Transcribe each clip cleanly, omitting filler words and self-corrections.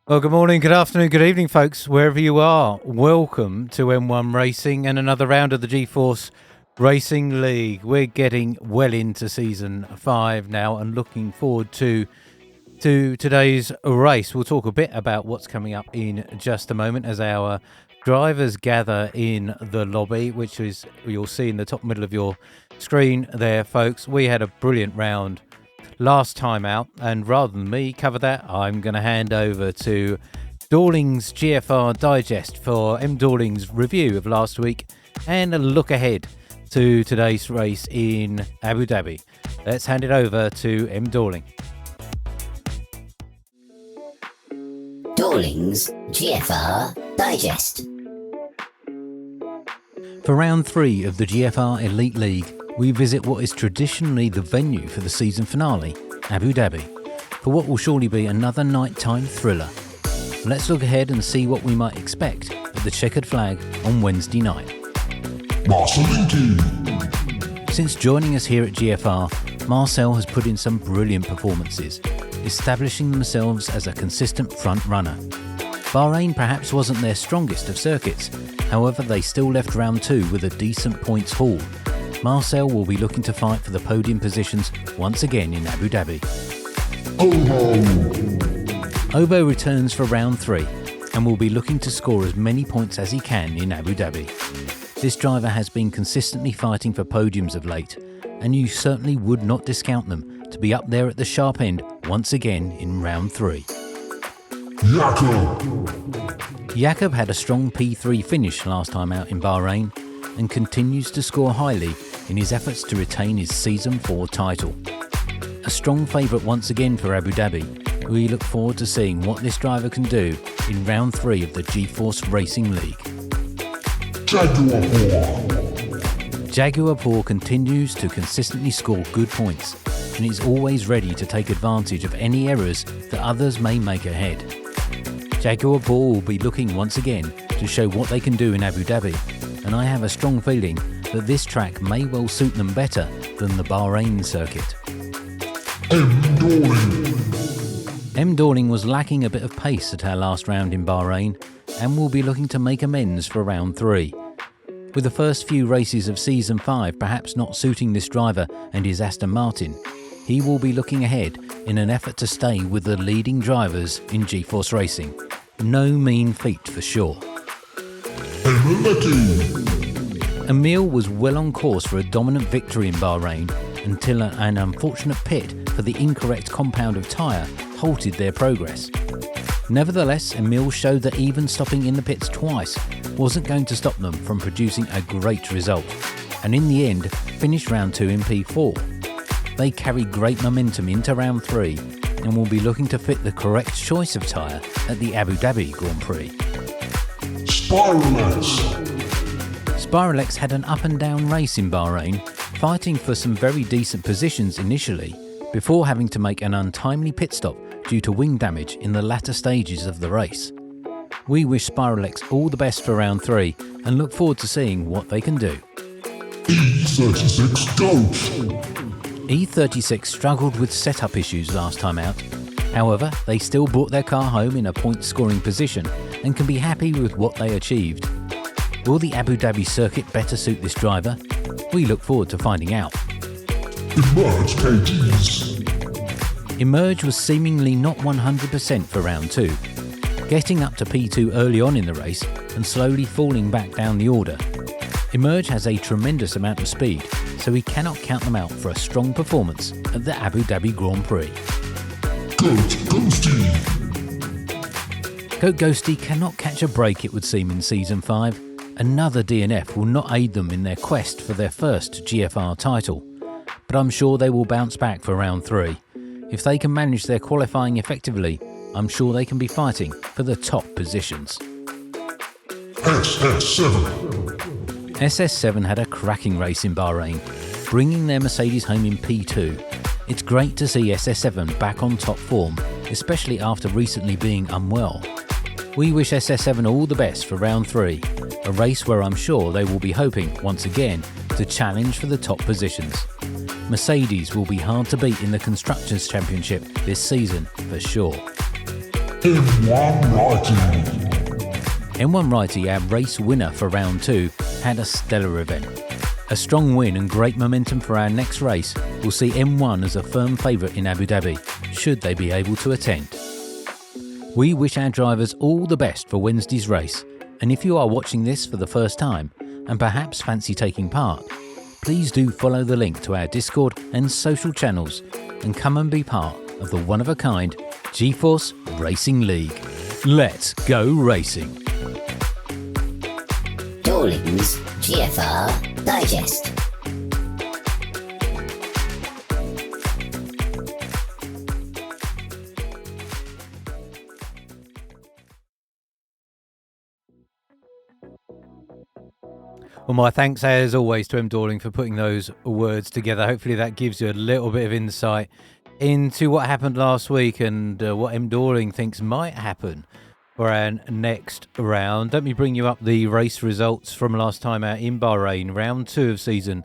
Well, good morning, good afternoon, good evening, folks, wherever you are. Welcome to M1 Racing and another round of the G-Force Racing League. We're getting well into Season 5 now and looking forward to today's race. We'll talk a bit about what's coming up in just a moment as our drivers gather in the lobby, which is you'll see in the top middle of your screen there, folks. We had a brilliant round last time out, and rather than me cover that, I'm going to hand over to Dawling's GFR Digest for M. Dawling's review of last week and a look ahead to today's race in Abu Dhabi. Let's hand it over to M. Dawling. Dawling's GFR Digest. For round 3 of the GFR Elite League, we visit what is traditionally the venue for the season finale, Abu Dhabi, for what will surely be another nighttime thriller. Let's look ahead and see what we might expect at the checkered flag on Wednesday night. Since joining us here at GFR, Marcel has put in some brilliant performances, establishing themselves as a consistent front runner. Bahrain perhaps wasn't their strongest of circuits, however they still left round 2 with a decent points haul. Marcel will be looking to fight for the podium positions once again in Abu Dhabi. Obo returns for round 3 and will be looking to score as many points as he can in Abu Dhabi. This driver has been consistently fighting for podiums of late, and you certainly would not discount them to be up there at the sharp end once again in round 3. Jakob had a strong P3 finish last time out in Bahrain and continues to score highly in his efforts to retain his Season 4 title. A strong favourite once again for Abu Dhabi. We look forward to seeing what this driver can do in round 3 of the G-Force Racing League. Jaguar continues to consistently score good points and is always ready to take advantage of any errors that others may make ahead. Jaguar will be looking once again to show what they can do in Abu Dhabi, and I have a strong feeling that this track may well suit them better than the Bahrain circuit. M. Dawling was lacking a bit of pace at our last round in Bahrain and will be looking to make amends for round 3. With the first few races of Season 5 perhaps not suiting this driver and his Aston Martin, he will be looking ahead in an effort to stay with the leading drivers in G-Force Racing. No mean feat for sure. Emil was well on course for a dominant victory in Bahrain until an unfortunate pit for the incorrect compound of tyre halted their progress. Nevertheless, Emil showed that even stopping in the pits twice wasn't going to stop them from producing a great result, and in the end finished round 2 in P4. They carry great momentum into round 3 and will be looking to fit the correct choice of tyre at the Abu Dhabi Grand Prix. Spiralex had an up and down race in Bahrain, fighting for some very decent positions initially, before having to make an untimely pit stop due to wing damage in the latter stages of the race. We wish Spiralex all the best for round 3 and look forward to seeing what they can do. E36 struggled with setup issues last time out. However, they still brought their car home in a point-scoring position and can be happy with what they achieved. Will the Abu Dhabi circuit better suit this driver? We look forward to finding out. Emerge KTs. Emerge was seemingly not 100% for round 2, getting up to P2 early on in the race and slowly falling back down the order. Emerge has a tremendous amount of speed, so we cannot count them out for a strong performance at the Abu Dhabi Grand Prix. Goat Ghosty. Goat Ghosty cannot catch a break, it would seem, in Season 5. Another DNF will not aid them in their quest for their first GFR title, but I'm sure they will bounce back for round 3. If they can manage their qualifying effectively, I'm sure they can be fighting for the top positions. SS7. SS7 had a cracking race in Bahrain, bringing their Mercedes home in P2. It's great to see SS7 back on top form, especially after recently being unwell. We wish SS7 all the best for round 3, a race where I'm sure they will be hoping, once again, to challenge for the top positions. Mercedes will be hard to beat in the Constructors' Championship this season for sure. M1 Righty. M1 Righty, our race winner for round 2, had a stellar event. A strong win and great momentum for our next race will see M1 as a firm favourite in Abu Dhabi, should they be able to attend. We wish our drivers all the best for Wednesday's race, and if you are watching this for the first time and perhaps fancy taking part, please do follow the link to our Discord and social channels and come and be part of the one-of-a-kind G-Force Racing League. Let's go racing! Dawling's GFR Digest. Well, my thanks as always to M. Dawling for putting those words together. Hopefully that gives you a little bit of insight into what happened last week and what M. Dawling thinks might happen for our next round. Let me bring you up the race results from last time out in Bahrain, round 2 of season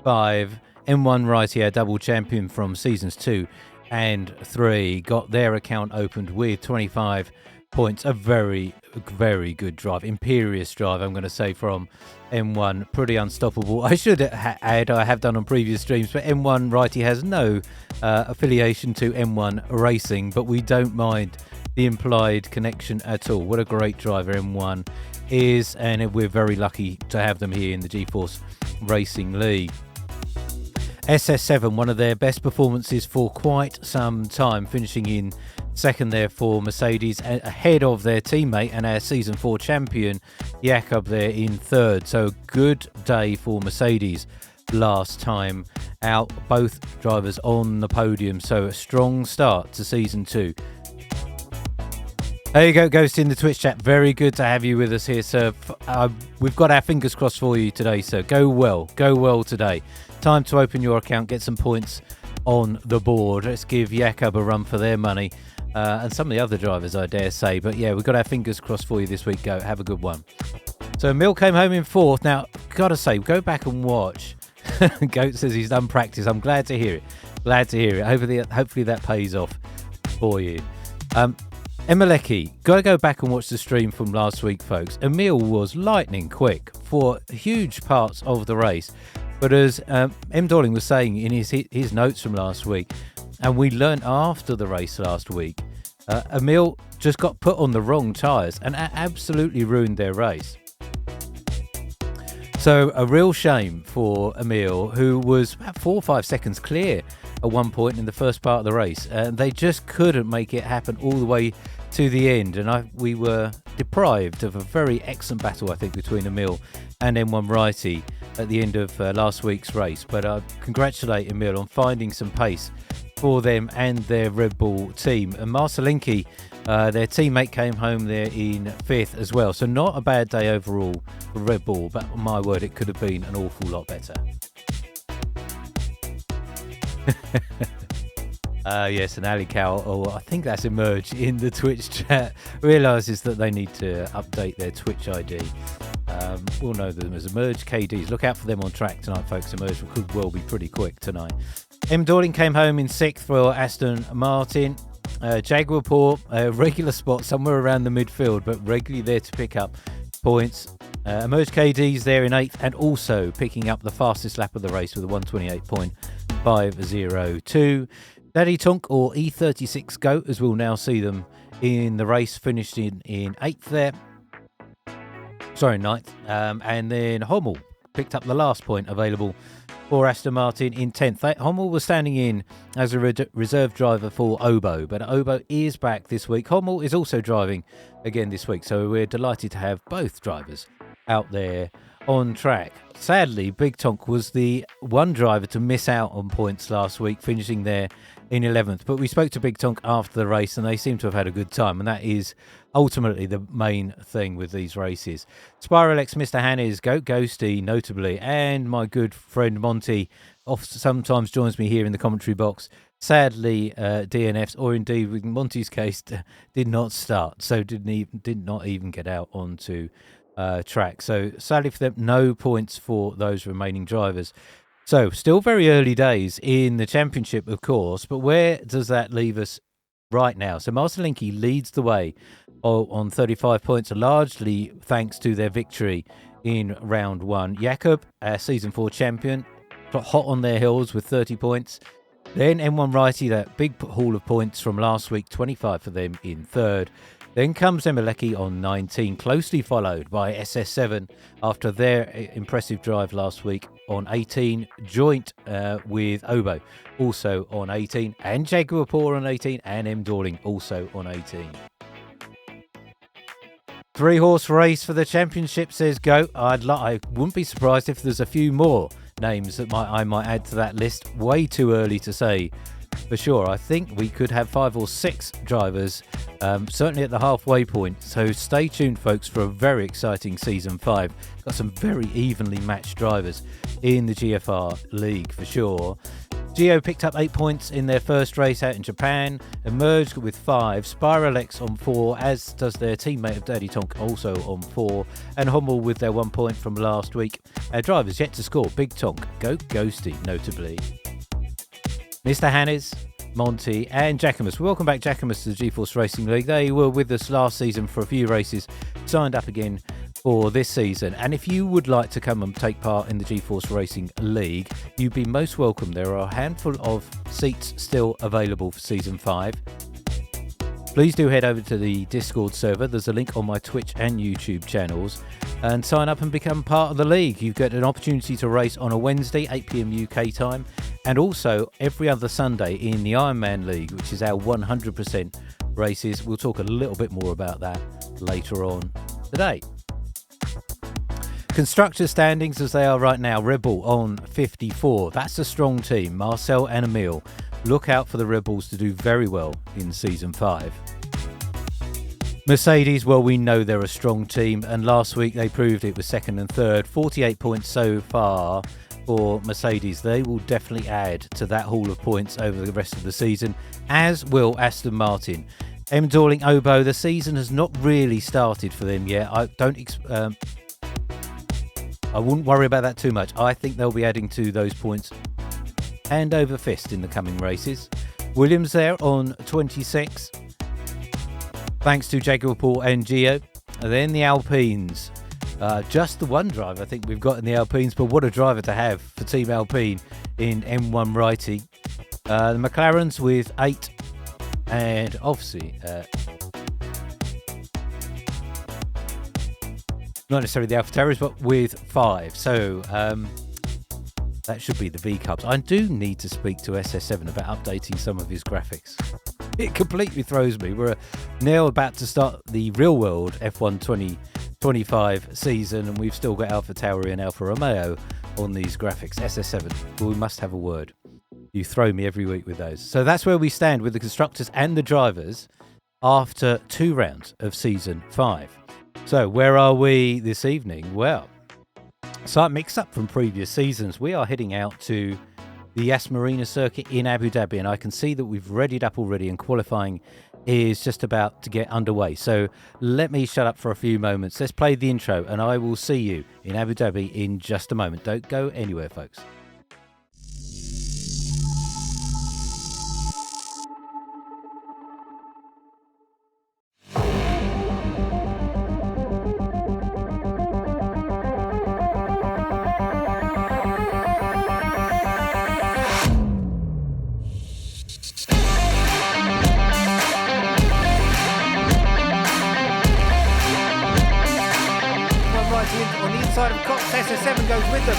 5. M1 Righty, our double champion from seasons 2 and 3, got their account opened with 25 points. A very, very good drive, imperious drive, I'm going to say, from M1. Pretty unstoppable. I should add, I have done on previous streams, but M1 Righty has no affiliation to M1 Racing, but we don't mind the implied connection at all. What a great driver M1 is, and we're very lucky to have them here in the G-Force Racing League. SS7, one of their best performances for quite some time, finishing in second there for Mercedes, ahead of their teammate and our Season 4 champion, Jakob, there in third. So good day for Mercedes last time out. Both drivers on the podium, so a strong start to Season 2. There you go, Ghost in the Twitch chat. Very good to have you with us here, sir. We've got our fingers crossed for you today, sir. Go well today. Time to open your account, get some points on the board. Let's give Jakob a run for their money, and some of the other drivers, I dare say. But yeah, we've got our fingers crossed for you this week. Go, have a good one. So Emil came home in fourth. Now, gotta say, go back and watch. Goat says he's done practice. I'm glad to hear it. Hopefully that pays off for you. Emeleki, gotta go back and watch the stream from last week, folks. Emil was lightning quick for huge parts of the race, but as M. Dawling was saying in his notes from last week, and we learned after the race last week, Emil just got put on the wrong tyres and absolutely ruined their race. So a real shame for Emil, who was about 4 or 5 seconds clear at one point in the first part of the race. They just couldn't make it happen all the way to the end, and we were deprived of a very excellent battle, I think, between Emil and M1 Righty at the end of last week's race. But I congratulate Emil on finding some pace for them and their Red Bull team. And Marcelinki, their teammate, came home there in 5th as well. So not a bad day overall for Red Bull, but my word, it could have been an awful lot better. Yes, and Ali Cow, I think that's emerged in the Twitch chat, realises that they need to update their Twitch ID. We'll know them as Emerge KDs. Look out for them on track tonight, folks. Emerge could well be pretty quick tonight. M. Dawling came home in 6th for Aston Martin. Jaguar, a regular spot somewhere around the midfield, but regularly there to pick up points. Emerge KD's there in 8th and also picking up the fastest lap of the race with a 128.502. Daddy Tonk or E36 Goat, as we'll now see them in the race, finished in 8th there. Sorry, 9th. And then Hommel picked up the last point available for Aston Martin in 10th. Hommel was standing in as a reserve driver for Obo, but Obo is back this week. Hommel is also driving again this week, so we're delighted to have both drivers out there on track. Sadly, Big Tonk was the one driver to miss out on points last week, finishing there in 11th. But we spoke to Big Tonk after the race and they seem to have had a good time, and that is ultimately the main thing with these races. Spiralex, Mr. Hannes, Goat Ghosty notably, and my good friend Monty sometimes joins me here in the commentary box. Sadly, DNFs, or indeed with Monty's case, did not start, so did not even get out onto track. So sadly for them, no points for those remaining drivers. So still very early days in the championship, of course, but where does that leave us right now? So Marcelinki leads the way on 35 points, largely thanks to their victory in round 1. Jakob, season 4 champion, hot on their heels with 30 points. Then M1 Righty, that big haul of points from last week, 25 for them in 3rd. Then comes Emeleki on 19, closely followed by SS7 after their impressive drive last week on 18, joint with Obo also on 18, and Jaguar Paw on 18, and M. Dorling also on 18. 3-horse race for the championship, says Goat. I wouldn't be surprised if there's a few more names that I might add to that list. Way too early to say for sure. I think we could have 5 or 6 drivers, certainly at the halfway point. So stay tuned, folks, for a very exciting season 5. Got some very evenly matched drivers in the GFR League for sure. Geo picked up 8 points in their first race out in Japan, emerged with 5, Spiralex on 4, as does their teammate of Daddy Tonk also on 4, and Hommel with their 1 point from last week. Drivers yet to score, Big Tonk, Goat Ghosty notably. Mr. Hannes, Monty and Jackamus. Welcome back, Jackamus, to the GeForce Racing League. They were with us last season for a few races, signed up again for this season. And if you would like to come and take part in the GeForce Racing League, you'd be most welcome. There are a handful of seats still available for Season 5. Please do head over to the Discord server. There's a link on my Twitch and YouTube channels, and sign up and become part of the league. You've got an opportunity to race on a Wednesday, 8 p.m. UK time, and also every other Sunday in the Ironman League, which is our 100% races. We'll talk a little bit more about that later on today. Constructor standings as they are right now. Red Bull on 54. That's a strong team. Marcel and Emil. Look out for the Red Bulls to do very well in Season 5. Mercedes, well, we know they're a strong team, and last week they proved it with 2nd and 3rd. 48 points so far for Mercedes. They will definitely add to that haul of points over the rest of the season, as will Aston Martin. M. Dorling Obo, the season has not really started for them yet. I wouldn't worry about that too much. I think they'll be adding to those points hand over fist in the coming races. Williams there on 26, thanks to Jaguar Paul and Geo. And then the Alpines, just the one driver I think we've got in the Alpines, but what a driver to have for Team Alpine in M1 Righty. The McLarens with 8, and obviously not necessarily the AlphaTauris, but with 5. So that should be the V-Cubs. I do need to speak to SS7 about updating some of his graphics. It completely throws me. We're now about to start the real-world F1 2025 season, and we've still got AlphaTauri and Alfa Romeo on these graphics. SS7, we must have a word. You throw me every week with those. So that's where we stand with the constructors and the drivers after 2 rounds of Season 5. So where are we this evening? Well, slight mix-up from previous seasons. We are heading out to the Yas Marina circuit in Abu Dhabi, and I can see that we've readied up already and qualifying is just about to get underway. So let me shut up for a few moments. Let's play the intro, and I will see you in Abu Dhabi in just a moment. Don't go anywhere, folks. inside of Cox. SS7 goes with them.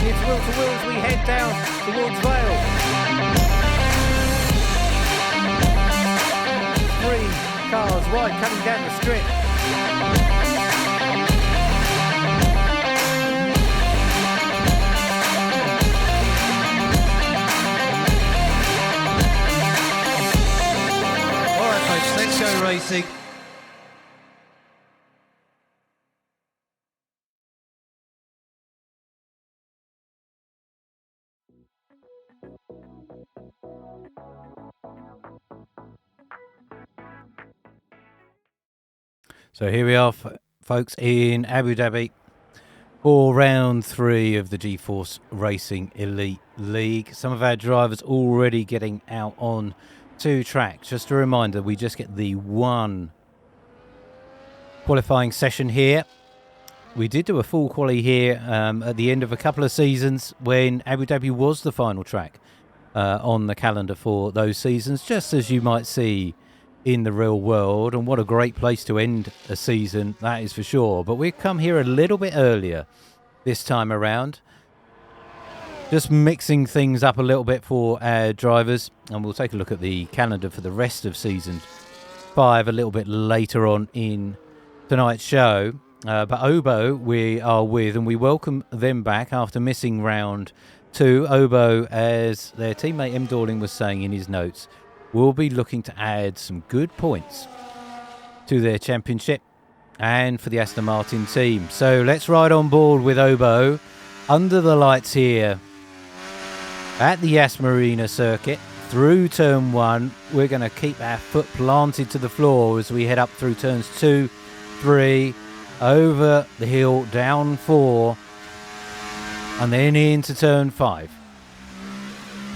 It's wheel to wheel as we head down towards Vale. 3 cars wide coming down the strip. Let's go racing. So here we are, folks, in Abu Dhabi for round 3 of the G-Force Racing Elite League. Some of our drivers already getting out on 2 tracks. Just a reminder, we just get the 1 qualifying session here. We did do a full quali here at the end of a couple of seasons when Abu Dhabi was the final track on the calendar for those seasons, just as you might see in the real world. And what a great place to end a season, that is for sure. But we've come here a little bit earlier this time around, just mixing things up a little bit for our drivers, and we'll take a look at the calendar for the rest of season 5 a little bit later on in tonight's show. But Obo we are with, and we welcome them back after missing round 2. Obo, as their teammate M. Dorling was saying in his notes, will be looking to add some good points to their championship and for the Aston Martin team. So let's ride on board with Obo under the lights here at the Yas Marina circuit through turn 1. We're going to keep our foot planted to the floor as we head up through turns 2, 3, over the hill, down 4, and then into turn 5.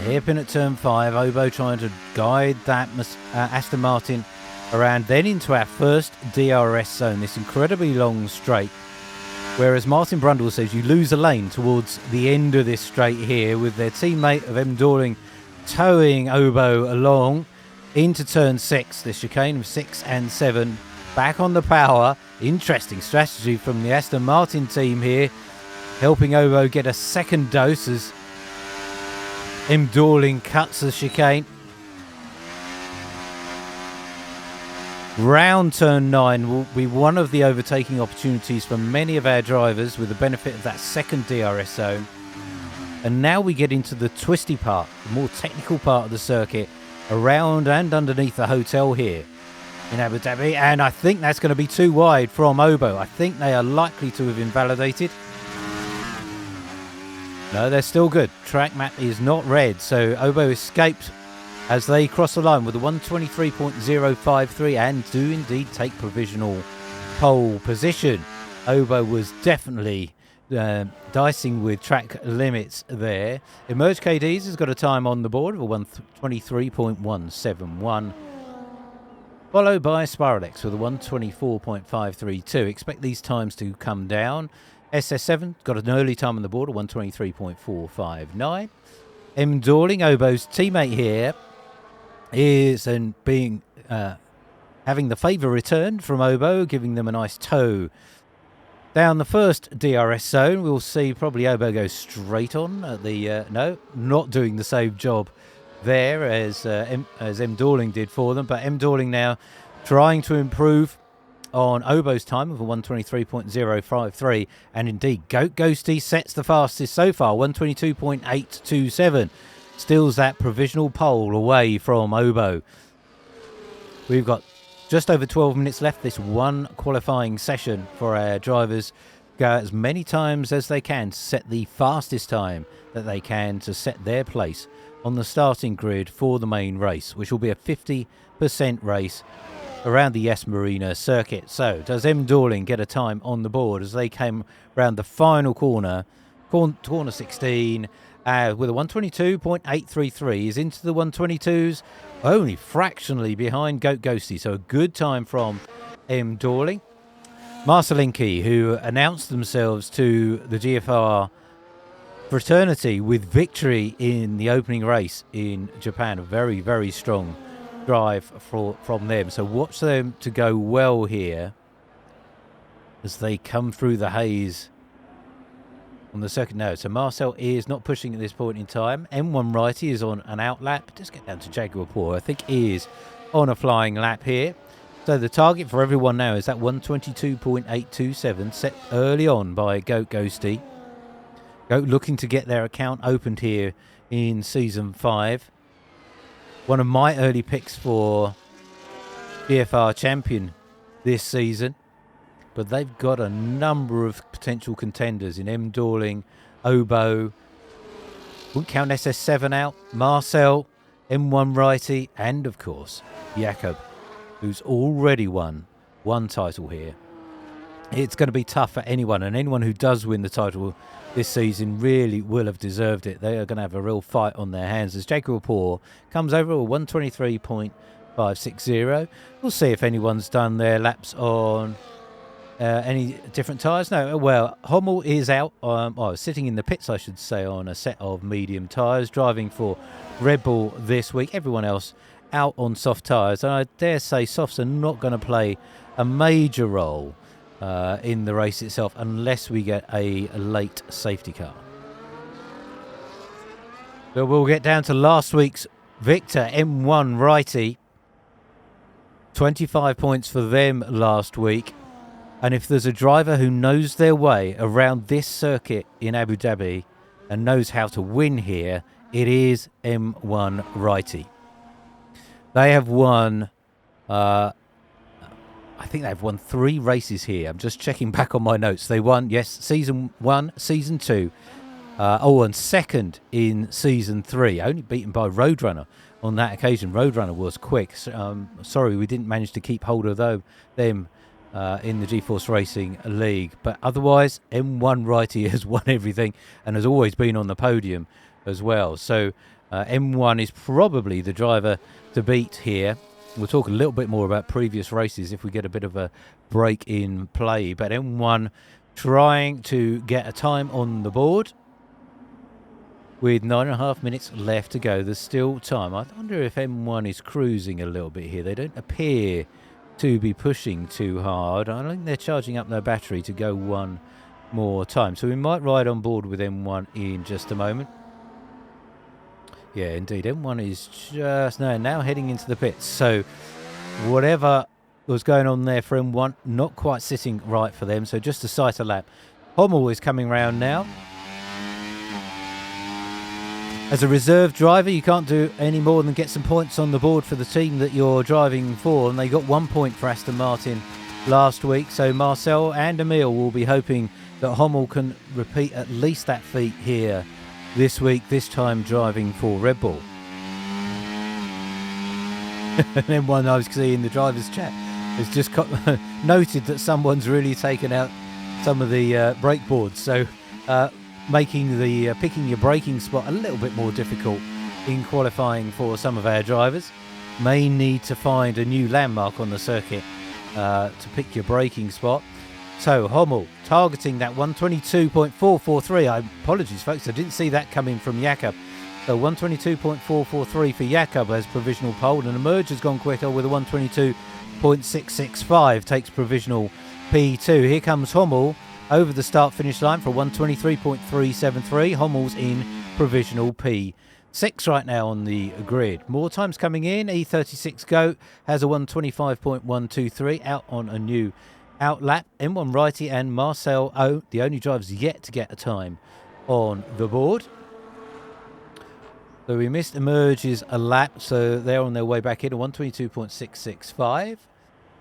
Hairpin at turn 5, Obo trying to guide that Aston Martin around, then into our first DRS zone, this incredibly long straight. Whereas Martin Brundle says you lose a lane towards the end of this straight here, with their teammate of M. Dorling towing Obo along into turn 6, the chicane of 6 and 7. Back on the power. Interesting strategy from the Aston Martin team here, helping Obo get a second dose as M. Dorling cuts the chicane. Round turn 9 will be one of the overtaking opportunities for many of our drivers, with the benefit of that second DRS zone. And now we get into the twisty part, the more technical part of the circuit, around and underneath the hotel here in Abu Dhabi. And I think that's going to be too wide from Obo. I think they are likely to have invalidated. No, they're still good. Track map is not red, so Obo escaped as they cross the line with a 123.053 and do indeed take provisional pole position. Obo was definitely dicing with track limits there. Emerge KDs has got a time on the board of a 123.171, followed by Spiralex with a 124.532. Expect these times to come down. SS7 got an early time on the board of 123.459. M. Dorling, Obo's teammate here, is being having the favour returned from Obo, giving them a nice tow down the first DRS zone. We'll see probably Obo goes straight on at the no, not doing the same job there as M. Dorling did for them, but M. Dorling now trying to improve on Obo's time of a 123.053, and indeed Goat Ghosty sets the fastest so far, 122.827, steals that provisional pole away from Obo. We've got just over 12 minutes left, this one qualifying session for our drivers. Go as many times as they can to set the fastest time that they can to set their place on the starting grid for the main race, which will be a 50% race around the Yas Marina circuit. So does M. Dorling get a time on the board as they came around the final corner 16, with a 122.833, is into the 122s, only fractionally behind Goat Ghosty. So a good time from M. Dorling. Marcelinki, who announced themselves to the GFR fraternity with victory in the opening race in Japan, a very, very strong drive from them. So watch them to go well here as they come through the haze on the circuit. No, so Marcel is not pushing at this point in time. M1 Righty is on an out lap. Just get down to Jaguar Poor. I think he is on a flying lap here. So the target for everyone now is that 122.827 set early on by Goat Ghosty. Goat looking to get their account opened here in Season 5. One of my early picks for GFR champion this season. But they've got a number of potential contenders in M. Dorling, Obo, wouldn't count SS7 out, Marcel, M1 Righty, and of course, Jakob, who's already won one title here. It's going to be tough for anyone, and anyone who does win the title this season really will have deserved it. They are going to have a real fight on their hands as Jaguar Poor comes over a 123.560. We'll see if anyone's done their laps on any different tyres. No, well, Hommel is out, sitting in the pits, I should say, on a set of medium tyres, driving for Red Bull this week. Everyone else out on soft tyres, and I dare say softs are not going to play a major role in the race itself unless we get a late safety car. So we'll get down to last week's victor, M1 Righty. 25 points for them last week. And if there's a driver who knows their way around this circuit in Abu Dhabi and knows how to win here, it is M1 Righty. They have won, I think they've won 3 races here. I'm just checking back on my notes. They won, yes, Season 1, Season 2, and second in Season 3, only beaten by Roadrunner on that occasion. Roadrunner was quick. Sorry, we didn't manage to keep hold of them in the GeForce Racing League, but otherwise M1 Righty has won everything and has always been on the podium as well. So M1 is probably the driver to beat here. We'll talk a little bit more about previous races if we get a bit of a break in play, but M1 trying to get a time on the board with 9.5 minutes left to go. There's still time. I wonder if M1 is cruising a little bit here. They don't appear to be pushing too hard. I don't think they're charging up their battery to go one more time. So we might ride on board with M1 in just a moment. Yeah, indeed. M1 is just now heading into the pits. So whatever was going on there for M1, not quite sitting right for them. So just a sight a lap. Hommel is coming round now. As a reserve driver, you can't do any more than get some points on the board for the team that you're driving for. And they got 1 point for Aston Martin last week. So Marcel and Emil will be hoping that Hommel can repeat at least that feat here this week, this time driving for Red Bull. And then one I was seeing in the driver's chat has just noted that someone's really taken out some of the brake boards. So making the picking your braking spot a little bit more difficult in qualifying for some of our drivers. May need to find a new landmark on the circuit to pick your braking spot. So Hommel targeting that 122.443. Apologies folks, I didn't see that coming from Jakob. So 122.443 for Jakob as provisional pole, and Emerge has gone quicker with a 122.665, takes provisional P2. Here comes Hommel over the start-finish line for 123.373. Hommel's in provisional P6 right now on the grid. More times coming in. E36 Goat has a 125.123 out on a new out lap. M1 Righty and Marcel O, the only drivers yet to get a time on the board. So we missed Emerge's a lap, so they're on their way back in, a 122.665.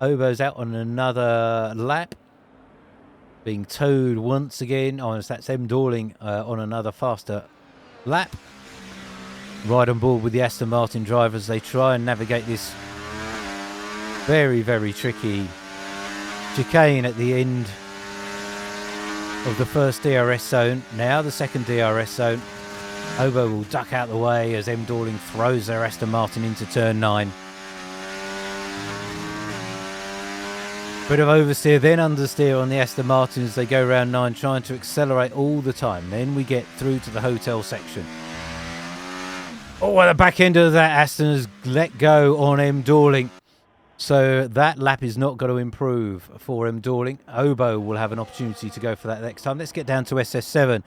Obo's out on another lap, being towed once again. Oh, that's M. Dorling on another faster lap. Right on board with the Aston Martin drivers. They try and navigate this very, very tricky chicane at the end of the first DRS zone. Now the second DRS zone. Obo will duck out the way as M. Dorling throws their Aston Martin into turn 9. Bit of oversteer, then understeer on the Aston Martin as they go round 9, trying to accelerate all the time. Then we get through to the hotel section. Oh, at the back end of that, Aston has let go on M. Dorling. So that lap is not going to improve for M. Dorling. Obo will have an opportunity to go for that next time. Let's get down to SS7,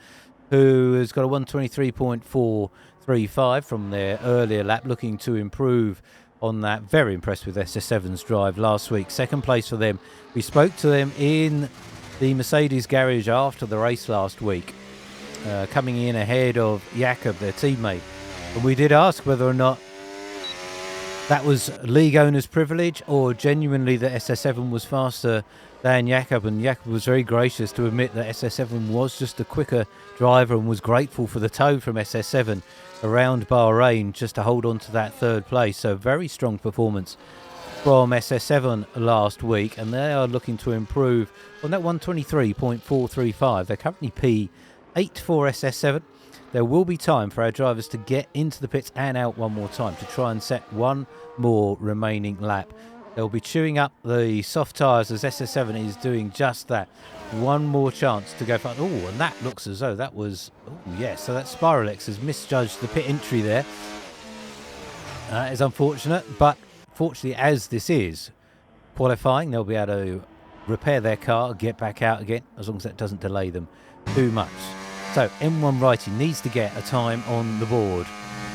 who has got a 123.435 from their earlier lap, looking to improve on that. Very impressed with SS7's drive last week. Second place for them. We spoke to them in the Mercedes garage after the race last week, coming in ahead of Jakob, their teammate. And we did ask whether or not that was league owner's privilege or genuinely that SS7 was faster than Jakob. And Jakob was very gracious to admit that SS7 was just a quicker driver and was grateful for the tow from SS7 around Bahrain just to hold on to that third place. So very strong performance from SS7 last week, and they are looking to improve on that 123.435. They're currently P8 for SS7. There will be time for our drivers to get into the pits and out one more time to try and set one more remaining lap. They'll be chewing up the soft tyres as SS7 is doing just that. One more chance to go fast. Oh, and that looks as though that was... Oh, yes, so that Spiralex has misjudged the pit entry there. That is unfortunate, but fortunately, as this is qualifying, they'll be able to repair their car, get back out again, as long as that doesn't delay them too much. So M1 Righty needs to get a time on the board.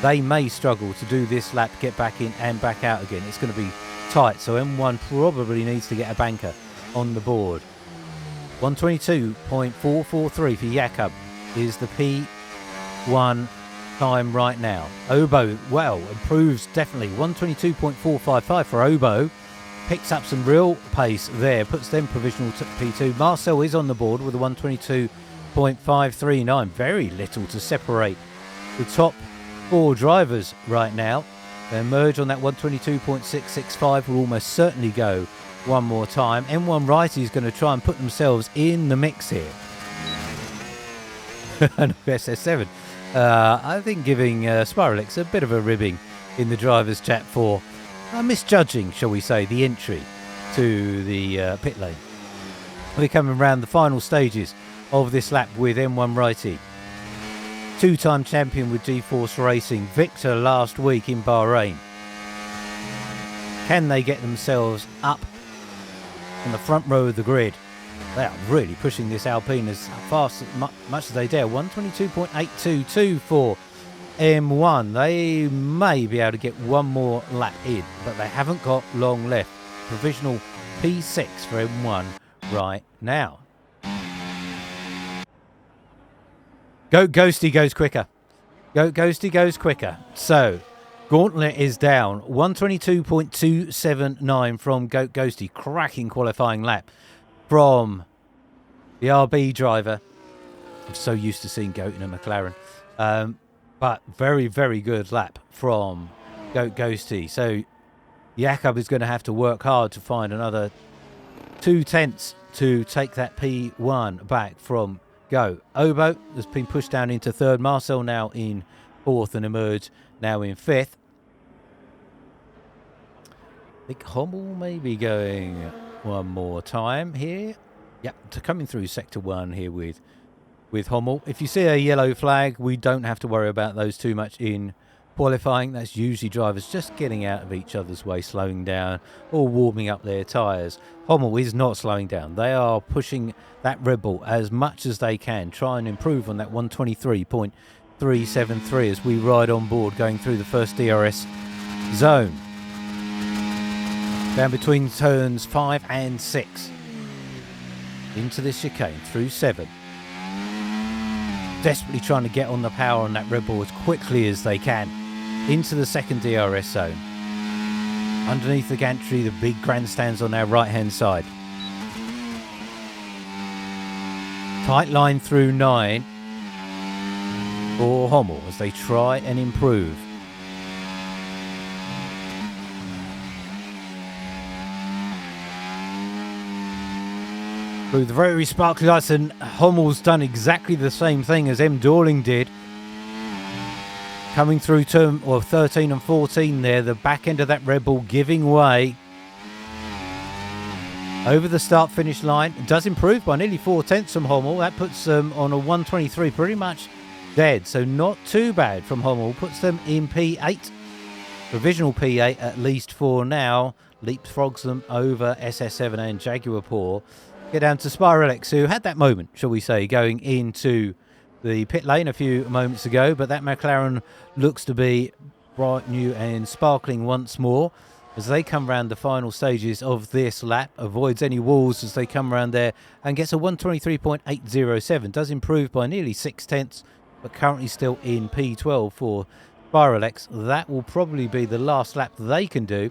They may struggle to do this lap, get back in and back out again. It's going to be tight, so M1 probably needs to get a banker on the board. 122.443 for Jakob is the P1 time right now. Obo, well, improves definitely. 122.455 for Obo. Picks up some real pace there, puts them provisional to P2. Marcel is on the board with a 122.539. Very little to separate the top four drivers right now. They merge on that 122.665. Will almost certainly go one more time. M1 Righty is going to try and put themselves in the mix here. And SS7, I think giving Spiralex a bit of a ribbing in the driver's chat for misjudging, shall we say, the entry to the pit lane. We're coming around the final stages of this lap with M1 Righty. Two-time champion with G-Force Racing, victor last week in Bahrain. Can they get themselves up on the front row of the grid? They are really pushing this Alpine as fast as much as they dare. 122.822 for M1. They may be able to get one more lap in, but they haven't got long left. Provisional P6 for M1 right now. Ghosty goes quicker. Ghosty goes quicker. So, Gauntlet is down. 122.279 from Ghosty. Cracking qualifying lap from the RB driver. I'm so used to seeing Goat in a McLaren. But very, very good lap from Ghosty. So, Jakob is going to have to work hard to find another 2/10 to take that P1 back from Go. Obo has been pushed down into third. Marcel now in fourth and Emerge now in fifth. I think Hommel may be going one more time here. Yep, to coming through sector one here with Hommel. If you see a yellow flag, we don't have to worry about those too much in qualifying. That's usually drivers just getting out of each other's way, slowing down or warming up their tyres. Hommel is not slowing down. They are pushing that Red Bull as much as they can, try and improve on that 123.373 as we ride on board going through the first DRS zone. Down between turns 5 and 6. Into this chicane through 7. Desperately trying to get on the power on that Red Bull as quickly as they can. Into the second DRS zone. Underneath the gantry, the big grandstands on our right-hand side. Tight line through 9 for Hommel as they try and improve. Through the very sparkly lights, and Hommel's done exactly the same thing as M. Dorling did. Coming through turn 13 and 14 there, the back end of that Red Bull giving way. Over the start-finish line, it does improve by nearly 4/10 from Hommel. That puts them on a 123, pretty much dead. So not too bad from Hommel. Puts them in P8. Provisional P8 at least for now. leapfrogs them over SS7 and Jaguar Paw. Get down to Spiralex, who had that moment, shall we say, going into the pit lane a few moments ago, but that McLaren looks to be bright new and sparkling once more as they come round the final stages of this lap, avoids any walls as they come around there and gets a 123.807. Does improve by nearly 6/10, but currently still in P12 for Spiralex. That will probably be the last lap they can do.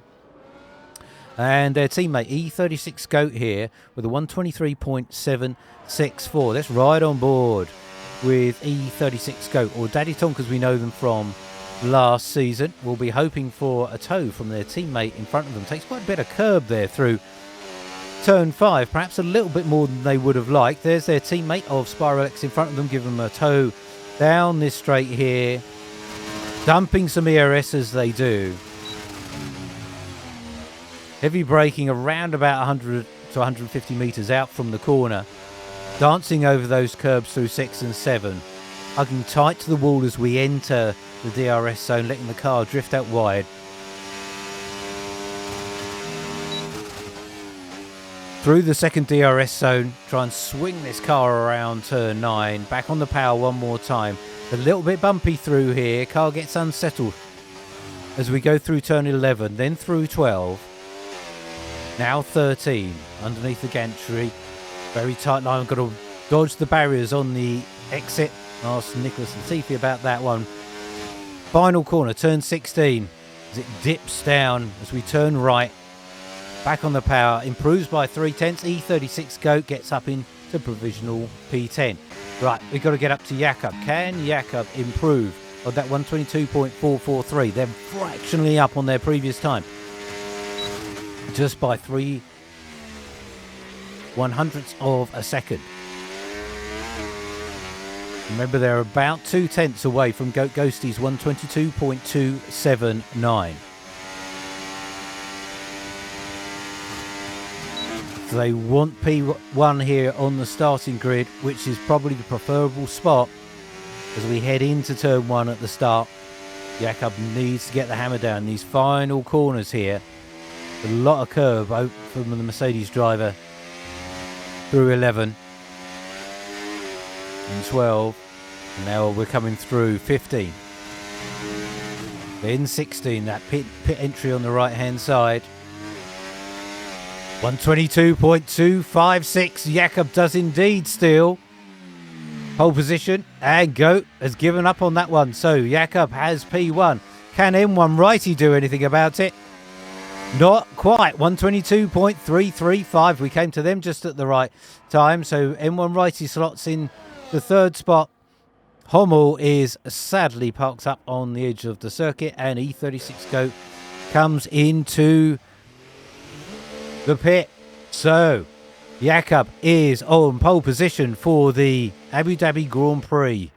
And their teammate E36 Goat here with a 123.764. Let's ride on board with E36 Goat, or Daddy Tonk as we know them from last season. Will be hoping for a tow from their teammate in front of them. Takes quite a bit of curb there through turn 5, perhaps a little bit more than they would have liked. There's their teammate of Spiralex in front of them, give them a tow down this straight here, dumping some ERS as they do. Heavy braking around about 100 to 150 metres out from the corner, dancing over those curbs through 6 and 7, hugging tight to the wall as we enter the DRS zone, letting the car drift out wide. Through the second DRS zone, try and swing this car around turn 9, back on the power one more time. A little bit bumpy through here, car gets unsettled as we go through turn 11, then through 12, now 13, underneath the gantry. Very tight line, got to dodge the barriers on the exit. Ask Nicholas Latifi about that one. Final corner, turn 16, as it dips down as we turn right. Back on the power, improves by 0.3. E36 Goat gets up into provisional P10. Right, we've got to get up to Jakob. Can Jakob improve on that 122.443? They're fractionally up on their previous time, just by 3/100ths of a second. Remember, they're about 0.2 away from Goat Ghosty's 122.279. So they want P1 here on the starting grid, which is probably the preferable spot as we head into turn 1 at the start. Jakob needs to get the hammer down these final corners here. A lot of curve from the Mercedes driver through 11 and 12. And now we're coming through 15. Then 16, that pit entry on the right hand side. 122.256. Jakob does indeed steal pole position, and Goat has given up on that one. So Jakob has P1. Can M1 Righty do anything about it? Not quite. 122.335. We came to them just at the right time. So M1 Righty slots in the third spot. Hommel is sadly parked up on the edge of the circuit, and E36 Goat comes into the pit. So Jakob is on pole position for the Abu Dhabi Grand Prix.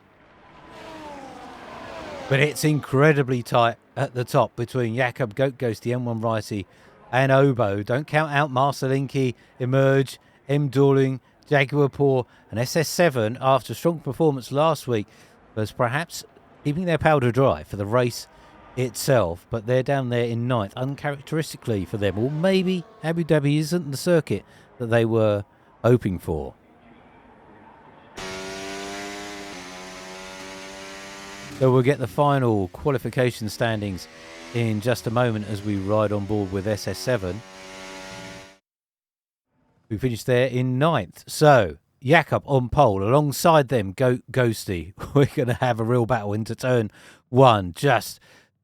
But it's incredibly tight at the top between Jakob, Goat Ghost, the M1 Righty, and Obo. Don't count out Marcelinki, Emerge, M. Dorling, Jaguar Paw, and SS7 after strong performance last week was perhaps keeping their powder dry for the race itself. But they're down there in 9th, uncharacteristically for them. Or maybe Abu Dhabi isn't the circuit that they were hoping for. So we'll get the final qualification standings in just a moment as we ride on board with SS7. We finished there in 9th. So Jakob on pole, alongside them Ghosty. We're going to have a real battle into turn 1. Just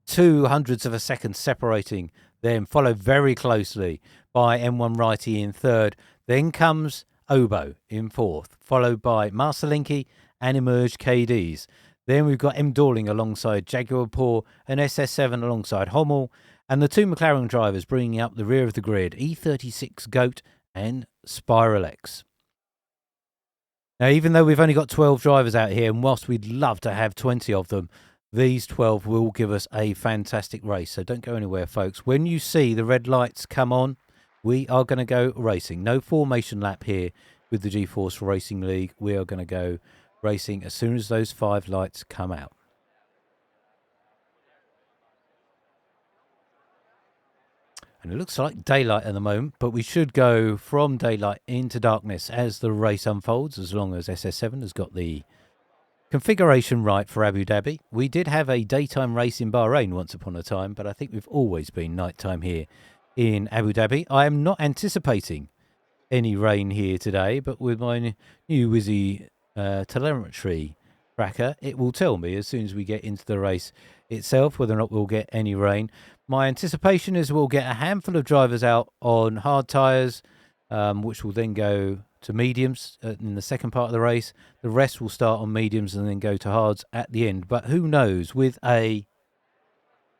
0.02 of a second separating them, followed very closely by M1 Righty in 3rd. Then comes Obo in 4th, followed by Marcelinki and Emerge KDs. Then we've got M. Dorling alongside Jaguar Paw and SS7 alongside Hommel, and the two McLaren drivers bringing up the rear of the grid, E36 Goat and Spiralex. Now, even though we've only got 12 drivers out here, and whilst we'd love to have 20 of them, these 12 will give us a fantastic race. So don't go anywhere, folks. When you see the red lights come on, we are going to go racing. No formation lap here with the G-Force Racing League. We are going to go racing as soon as those 5 lights come out. And it looks like daylight at the moment, but we should go from daylight into darkness as the race unfolds, as long as SS7 has got the configuration right for Abu Dhabi. We did have a daytime race in Bahrain once upon a time, but I think we've always been nighttime here in Abu Dhabi. I am not anticipating any rain here today, but with my new Wizzy telemetry tracker, it will tell me as soon as we get into the race itself whether or not we'll get any rain. My anticipation is we'll get a handful of drivers out on hard tyres, which will then go to mediums in the second part of the race. The rest will start on mediums and then go to hards at the end. But who knows, with a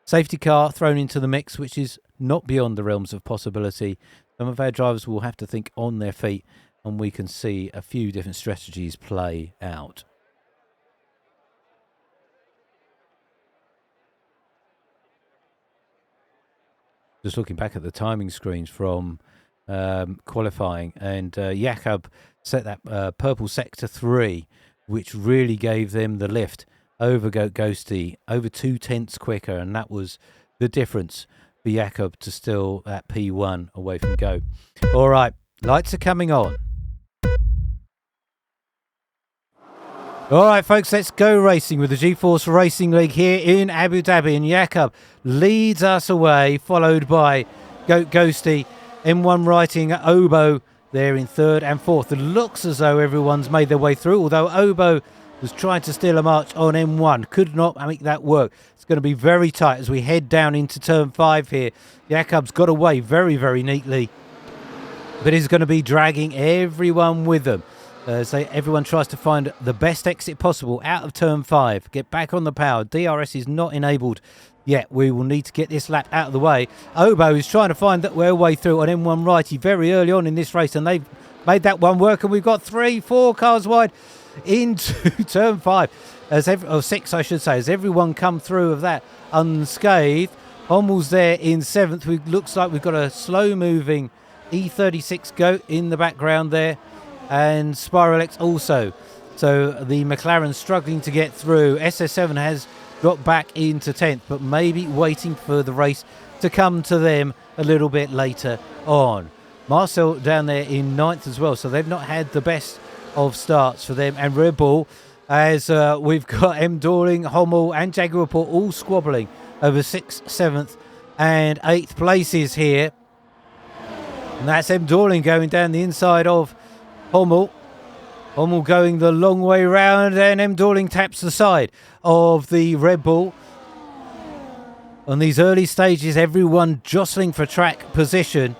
safety car thrown into the mix, which is not beyond the realms of possibility, some of our drivers will have to think on their feet, and we can see a few different strategies play out. Just looking back at the timing screens from qualifying, and Jakob set that purple sector 3, which really gave them the lift over Ghosty, over 2/10 quicker, and that was the difference for Jakob to still at P1 away from go. All right, lights are coming on. All right, folks, let's go racing with the G-Force Racing League here in Abu Dhabi. And Jakob leads us away, followed by Ghosty, M1 writing Obo there in third and fourth. It looks as though everyone's made their way through, although Obo was trying to steal a march on M1. Could not make that work. It's going to be very tight as we head down into turn 5 here. Jakob's got away very, very neatly, but he's going to be dragging everyone with them. So everyone tries to find the best exit possible out of turn 5. Get back on the power. DRS is not enabled yet. We will need to get this lap out of the way. Obo is trying to find their way through on M1 righty very early on in this race, and they've made that one work, and we've got 3-4 cars wide into turn 5. Or 6, I should say, as everyone come through of that unscathed. Hommel's there in 7th. Looks like we've got a slow-moving E36 goat in the background there, and Spiralex also. So the McLaren struggling to get through. SS7 has got back into 10th, but maybe waiting for the race to come to them a little bit later on. Marcel down there in 9th as well, so they've not had the best of starts for them. And Red Bull, as we've got M. Dorling, Hommel and Jaguar Port all squabbling over 6th, 7th and 8th places here. And that's M. Dorling going down the inside of Hommel. Hommel going the long way round, and M. Dorling taps the side of the Red Bull. On these early stages, everyone jostling for track position,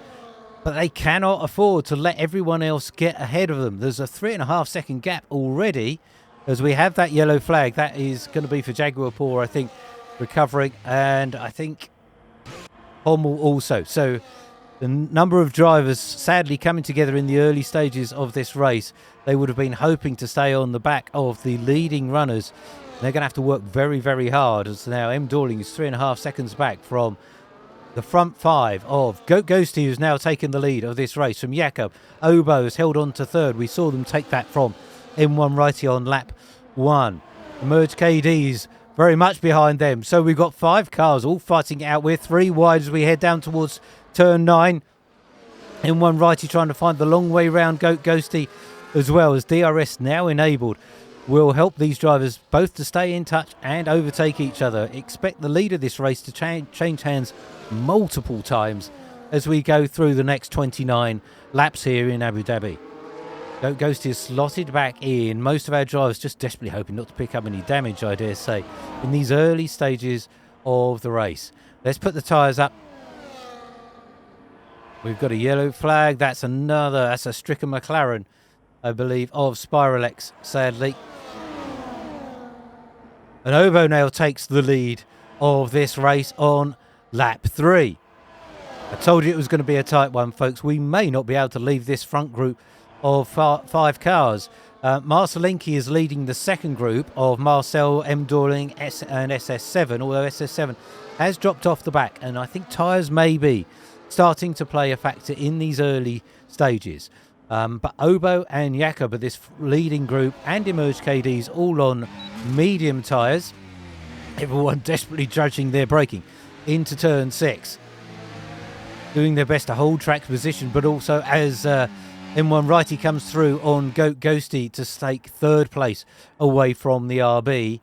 but they cannot afford to let everyone else get ahead of them. There's a 3.5 second gap already as we have that yellow flag. That is going to be for Jaguar Port, I think, recovering, and I think Hommel also. So the number of drivers sadly coming together in the early stages of this race, they would have been hoping to stay on the back of the leading runners. They're going to have to work very, very hard, as now M. Dorling is 3.5 seconds back from the front 5 of Ghosty, who's now taken the lead of this race from Jakob. Obo has held on to 3rd. We saw them take that from M1 righty on lap 1. Emerge KD's very much behind them. So we've got 5 cars all fighting it out. We're 3 wide as we head down towards turn 9. M1 righty trying to find the long way round Ghosty, as well as DRS now enabled will help these drivers both to stay in touch and overtake each other. Expect the lead of this race to change hands multiple times as we go through the next 29 laps here in Abu Dhabi. Ghosty is slotted back in. Most of our drivers just desperately hoping not to pick up any damage, I dare say, in these early stages of the race. Let's put the tyres up. We've got a yellow flag. That's a stricken McLaren, I believe, of Spiralex, sadly. And Obo now takes the lead of this race on lap 3. I told you it was going to be a tight one, folks. We may not be able to leave this front group of 5 cars. Marcelinki is leading the second group of Marcel, M. Dorling, and SS7, although SS7 has dropped off the back, and I think tyres may be starting to play a factor in these early stages. But Obo and Jakob are this leading group, and Emerge KD's all on medium tyres. Everyone desperately judging their braking into turn 6. doing their best to hold track position, but also as M1 Righty comes through on Goat Ghosty to take third place away from the RB.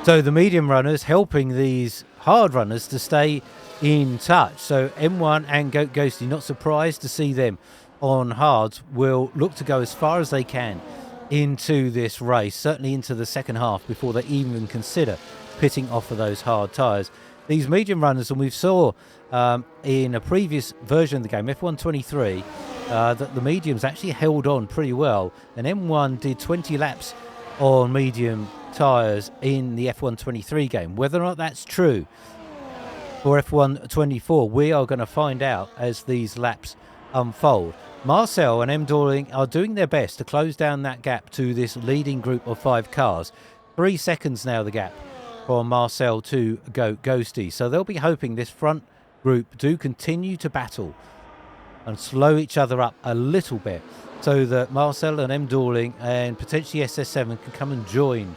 So the medium runners helping these hard runners to stay in touch. So M1 and Goat Ghosty, not surprised to see them on hards, will look to go as far as they can into this race, certainly into the second half, before they even consider pitting off of those hard tyres. These medium runners, and we saw in a previous version of the game, F123, that the mediums actually held on pretty well, and M1 did 20 laps on medium tyres in the F123 game. Whether or not that's true for F124, we are going to find out as these laps unfold. Marcel and M. Dorling are doing their best to close down that gap to this leading group of 5 cars. 3 seconds now the gap from Marcel to Goat Ghosty. So they'll be hoping this front group do continue to battle and slow each other up a little bit so that Marcel and M. Dorling and potentially SS7 can come and join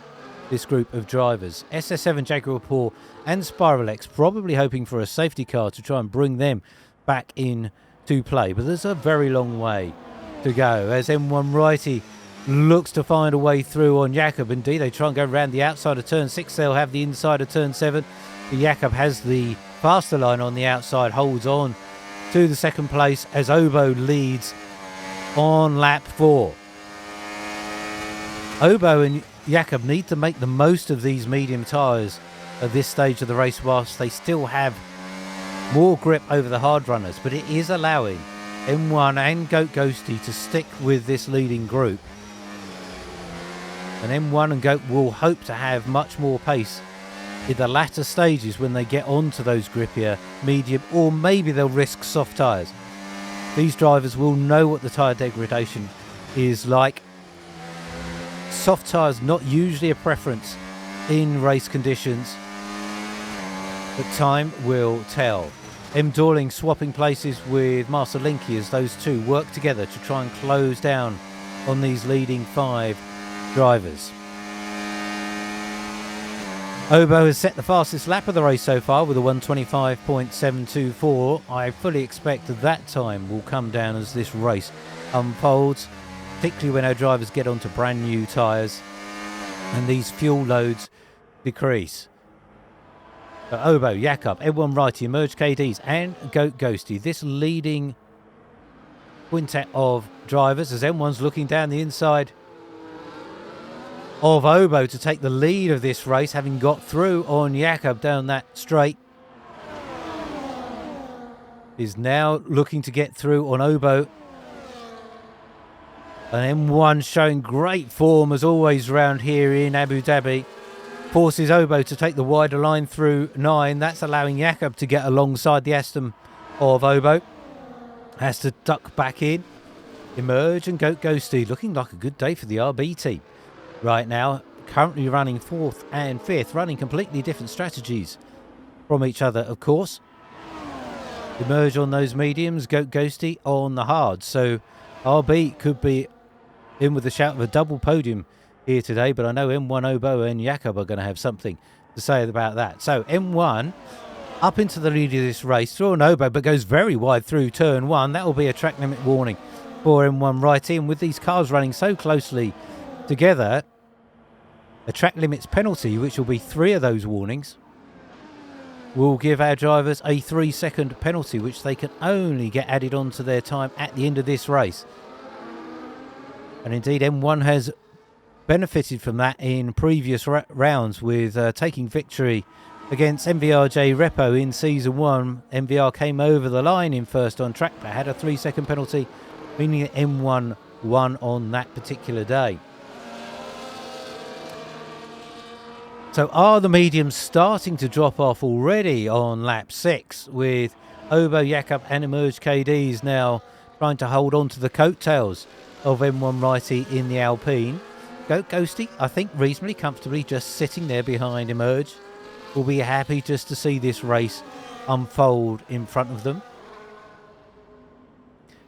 this group of drivers. SS7, Jaguar Paul and Spiralex probably hoping for a safety car to try and bring them back in to play, but there's a very long way to go as M1 Righty looks to find a way through on Jakob. Indeed, they try and go around the outside of turn 6. They'll have the inside of turn 7. But Jakob has the faster line on the outside, holds on to the second place as Obo leads on lap 4. Obo and Jakob need to make the most of these medium tyres at this stage of the race whilst they still have more grip over the hard runners, but it is allowing M1 and Goat Ghosty to stick with this leading group. And M1 and Goat will hope to have much more pace in the latter stages when they get onto those grippier medium, or maybe they'll risk soft tyres. These drivers will know what the tyre degradation is like. Soft tyres not usually a preference in race conditions, but time will tell. M. Dorling swapping places with Marcel Linky as those two work together to try and close down on these leading 5 drivers. Obo has set the fastest lap of the race so far with a 1:25.724. I fully expect that time will come down as this race unfolds, particularly when our drivers get onto brand new tyres and these fuel loads decrease. Obo, Jakob, M1 Righty, Emerge KDs and Goat Ghosty. This leading quintet of drivers as M1's looking down the inside of Obo to take the lead of this race, having got through on Jakob down that straight. Is now looking to get through on Obo. And M1 showing great form as always round here in Abu Dhabi. Forces Obo to take the wider line through 9. That's allowing Jakob to get alongside the Aston of Obo. Has to duck back in. Emerge and Goat Ghosty looking like a good day for the RB team right now. Currently running 4th and 5th, running completely different strategies from each other, of course. Emerge on those mediums, Goat Ghosty on the hard. So RB could be in with a shout of a double podium here today, but I know M1 Obo and Jakob are going to have something to say about that. So M1 up into the lead of this race through an Obo, but goes very wide through turn 1. That will be a track limit warning for M1 Righty, and with these cars running so closely together, a track limits penalty, which will be 3 of those warnings, will give our drivers a 3-second penalty, which they can only get added onto their time at the end of this race. And indeed M1 has benefited from that in previous rounds with taking victory against MVRJ Repo in Season 1. MVR came over the line in first on track but had a 3-second penalty, meaning that M1 won on that particular day. So are the mediums starting to drop off already on lap 6 with Obo, Jakob and Emerge KDs now trying to hold on to the coattails of M1 Righty in the Alpine. Goat Ghosty, I think, reasonably comfortably just sitting there behind Emerge. Will be happy just to see this race unfold in front of them.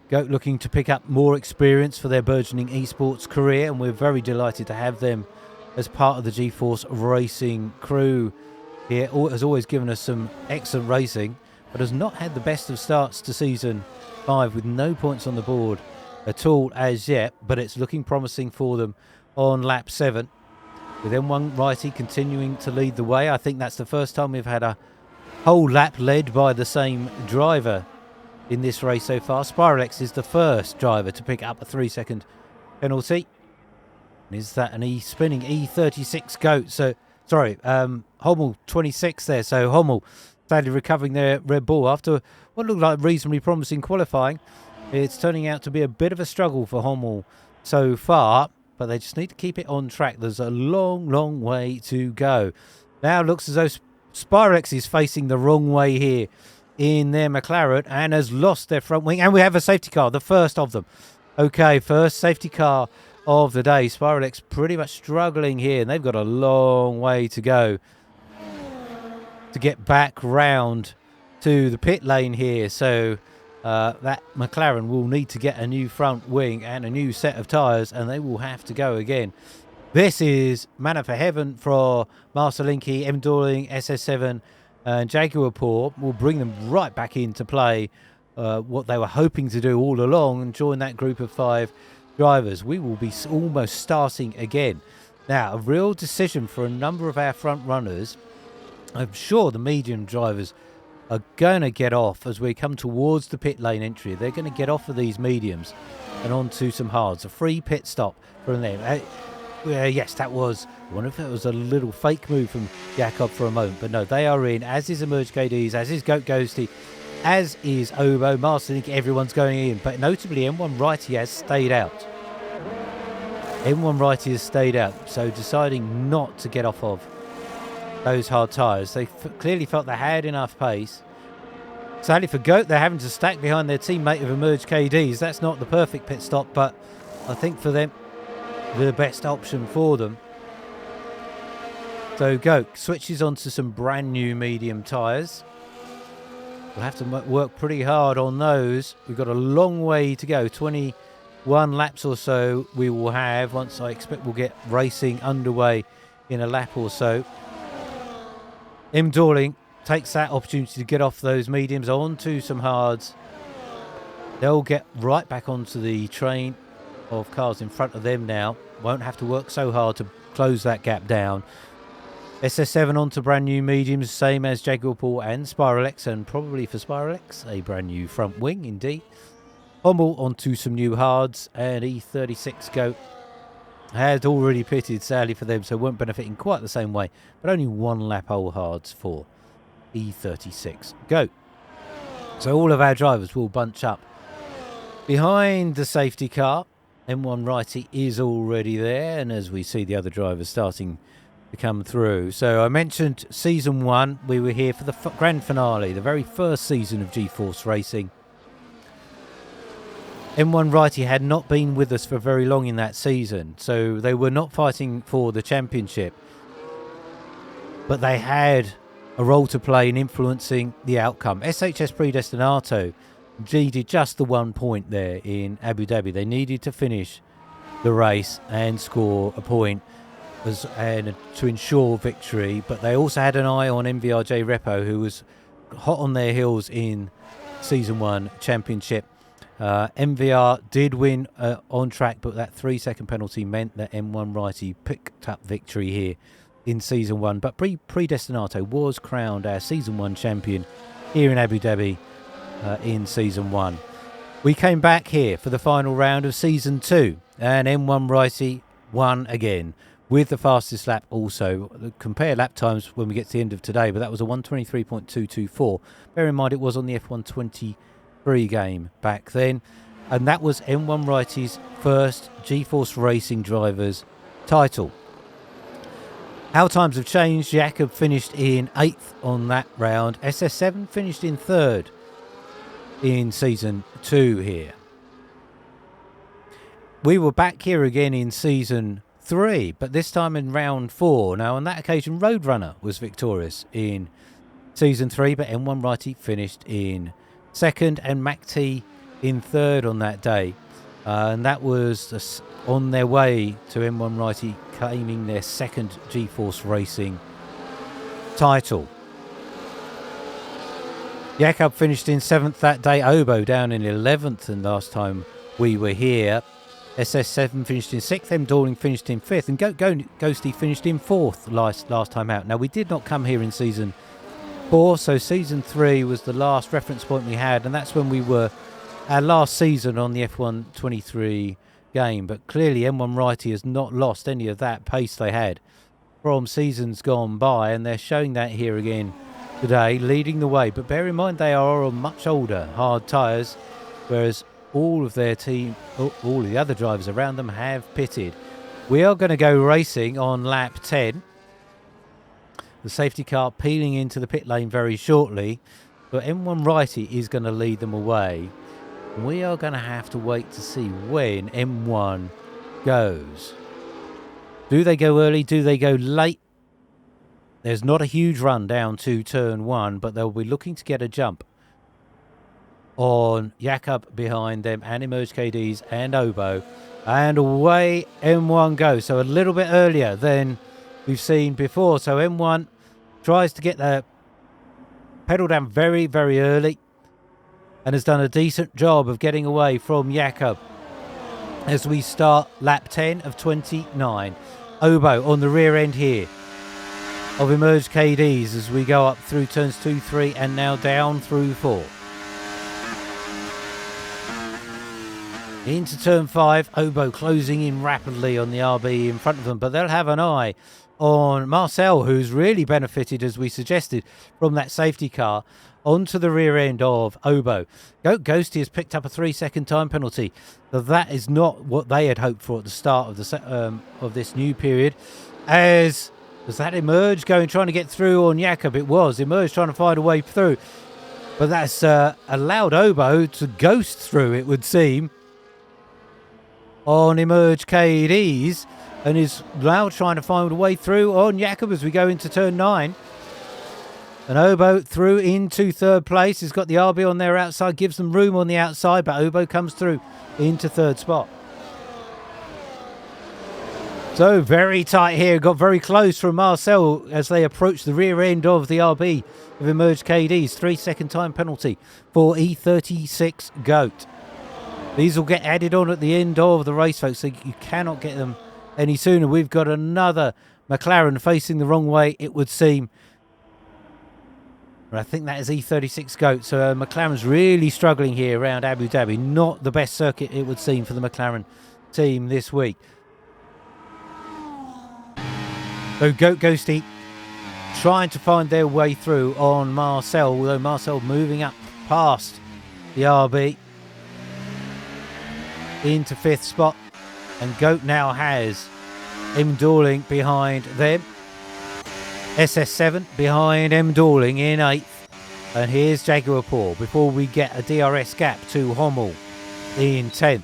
Goat looking to pick up more experience for their burgeoning esports career, and we're very delighted to have them as part of the GeForce Racing crew here. Has always given us some excellent racing. but has not had the best of starts to season 5 with no points on the board at all as yet, but it's looking promising for them on lap 7 with M1 Righty continuing to lead the way. I think that's the first time we've had a whole lap led by the same driver in this race so far. Spiralex is the first driver to pick up a 3-second penalty. Is that an spinning E36 goat? So sorry, Hommel 26 there. So Hommel sadly recovering their Red Bull after what looked like reasonably promising qualifying. It's turning out to be a bit of a struggle for Hommel so far, but they just need to keep it on track. There's a long way to go. Now it looks as though Spiralex is facing the wrong way here in their McLaren and has lost their front wing. And we have a safety car, the first of them. Okay, first safety car of the day. Spiralex pretty much struggling here, and they've got a long way to go to get back round to the pit lane here. So that McLaren will need to get a new front wing and a new set of tyres, and they will have to go again. This is manna for heaven for Marcelinki, M. Dorling, SS7 and Jaguar Poor. Will bring them right back into play, what they were hoping to do all along, and join that group of 5 drivers. We will be almost starting again. Now, a real decision for a number of our front runners. I'm sure the medium drivers are going to get off as we come towards the pit lane entry. They're going to get off of these mediums and onto some hards. A free pit stop from them. Yes, that was, I wonder if it was a little fake move from Jakob for a moment, but no, they are in, as is Emerge KDs, as is Goat Ghosty, as is Obo, Marcelink, everyone's going in, but notably M1 Righty has stayed out. M1 Righty has stayed out, so deciding not to get off of those hard tyres. They clearly felt they had enough pace. Sadly for Goat, they're having to stack behind their teammate of Emerge KDs. That's not the perfect pit stop, but I think for them, the best option for them. So Goat switches onto some brand new medium tyres. We'll have to work pretty hard on those. We've got a long way to go. 21 laps or so we will have. Once I expect we'll get racing underway in a lap or so. M. Dorling takes that opportunity to get off those mediums onto some hards. They'll get right back onto the train of cars in front of them now. Won't have to work so hard to close that gap down. SS7 onto brand new mediums, same as Jaguar Pool and Spiralex, and probably for Spiralex, a brand new front wing indeed. Hommel onto some new hards, and E36 Goat had already pitted, sadly for them, so won't benefit in quite the same way, but only 1 lap old hards for E36 Goat. So all of our drivers will bunch up behind the safety car. M1 Righty is already there, and as we see the other drivers starting to come through. So I mentioned season 1, we were here for the grand finale, the very first season of G-Force Racing. M1 Righty had not been with us for very long in that season, so they were not fighting for the championship, but they had a role to play in influencing the outcome. SHS Predestinato needed just the 1 point there in Abu Dhabi. They needed to finish the race and score a point and to ensure victory, but they also had an eye on MVRJ Repo, who was hot on their heels in season 1 championship. MVR did win on track, but that 3-second penalty meant that M1 Righty picked up victory here in season 1. But Predestinato was crowned our season 1 champion here in Abu Dhabi in season 1. We came back here for the final round of season 2, and M1 Righty won again with the fastest lap also. Compare lap times when we get to the end of today, but that was a 1:23.224. Bear in mind it was on the F123 game back then, and that was M1 Righty's first G-Force Racing Drivers title. Our times have changed. Jakob finished in 8th on that round. SS7 finished in 3rd in season 2 here. We were back here again in season 3, but this time in round 4. Now on that occasion Roadrunner was victorious in season 3, but M1 Righty finished in 2nd and MacT in 3rd on that day, and that was on their way to M1 Righty claiming their 2nd G-Force Racing title. Jakob finished in 7th that day. Obo down in 11th, and last time we were here. SS7 finished in 6th. M. Dorling finished in 5th. And Ghosty finished in 4th last time out. Now, we did not come here in Season 4, so Season 3 was the last reference point we had, and that's when we were our last season on the F1 23 game. But clearly M1 Righty has not lost any of that pace they had from seasons gone by, and they're showing that here again today, leading the way. But bear in mind, they are on much older hard tyres, whereas all of their team, all of the other drivers around them have pitted. We are going to go racing on lap 10. The safety car peeling into the pit lane very shortly, but M1 Righty is going to lead them away. We are going to have to wait to see when M1 goes. Do they go early? Do they go late? There's not a huge run down to turn 1, but they'll be looking to get a jump on Jakob behind them, and Emerge KDs and Obo. And away M1 goes. So a little bit earlier than we've seen before. So M1 tries to get the pedal down very, very early, and has done a decent job of getting away from Jakob as we start lap 10 of 29. Obo on the rear end here of Emerged KDs as we go up through turns 2, 3 and now down through 4. Into turn 5, Obo closing in rapidly on the RB in front of them, but they'll have an eye on Marcel, who's really benefited, as we suggested, from that safety car onto the rear end of Obo. Ghosty has picked up a 3-second time penalty. But that is not what they had hoped for at the start of this new period. Was that Emerge trying to get through on Jakob? It was Emerge trying to find a way through, but that's allowed Obo to ghost through, it would seem, on Emerge KDs, and is now trying to find a way through on Jakob as we go into turn 9. And Obo through into 3rd place. He's got the RB on their outside, gives them room on the outside, but Obo comes through into 3rd spot. So very tight here. Got very close from Marcel as they approach the rear end of the RB of Emerge KDs. 3-second time penalty for E36 Goat. These will get added on at the end of the race, folks, so you cannot get them any sooner. We've got another McLaren facing the wrong way, it would seem. I think that is E36 Goat. So McLaren's really struggling here around Abu Dhabi. Not the best circuit, it would seem, for the McLaren team this week. So Goat Ghosty trying to find their way through on Marcel, although Marcel moving up past the RB into 5th spot. And Goat now has M. Dorling behind them. SS7 behind M. Dorling in 8th. And here's Jaguar Paul before we get a DRS gap to Hommel in 10th.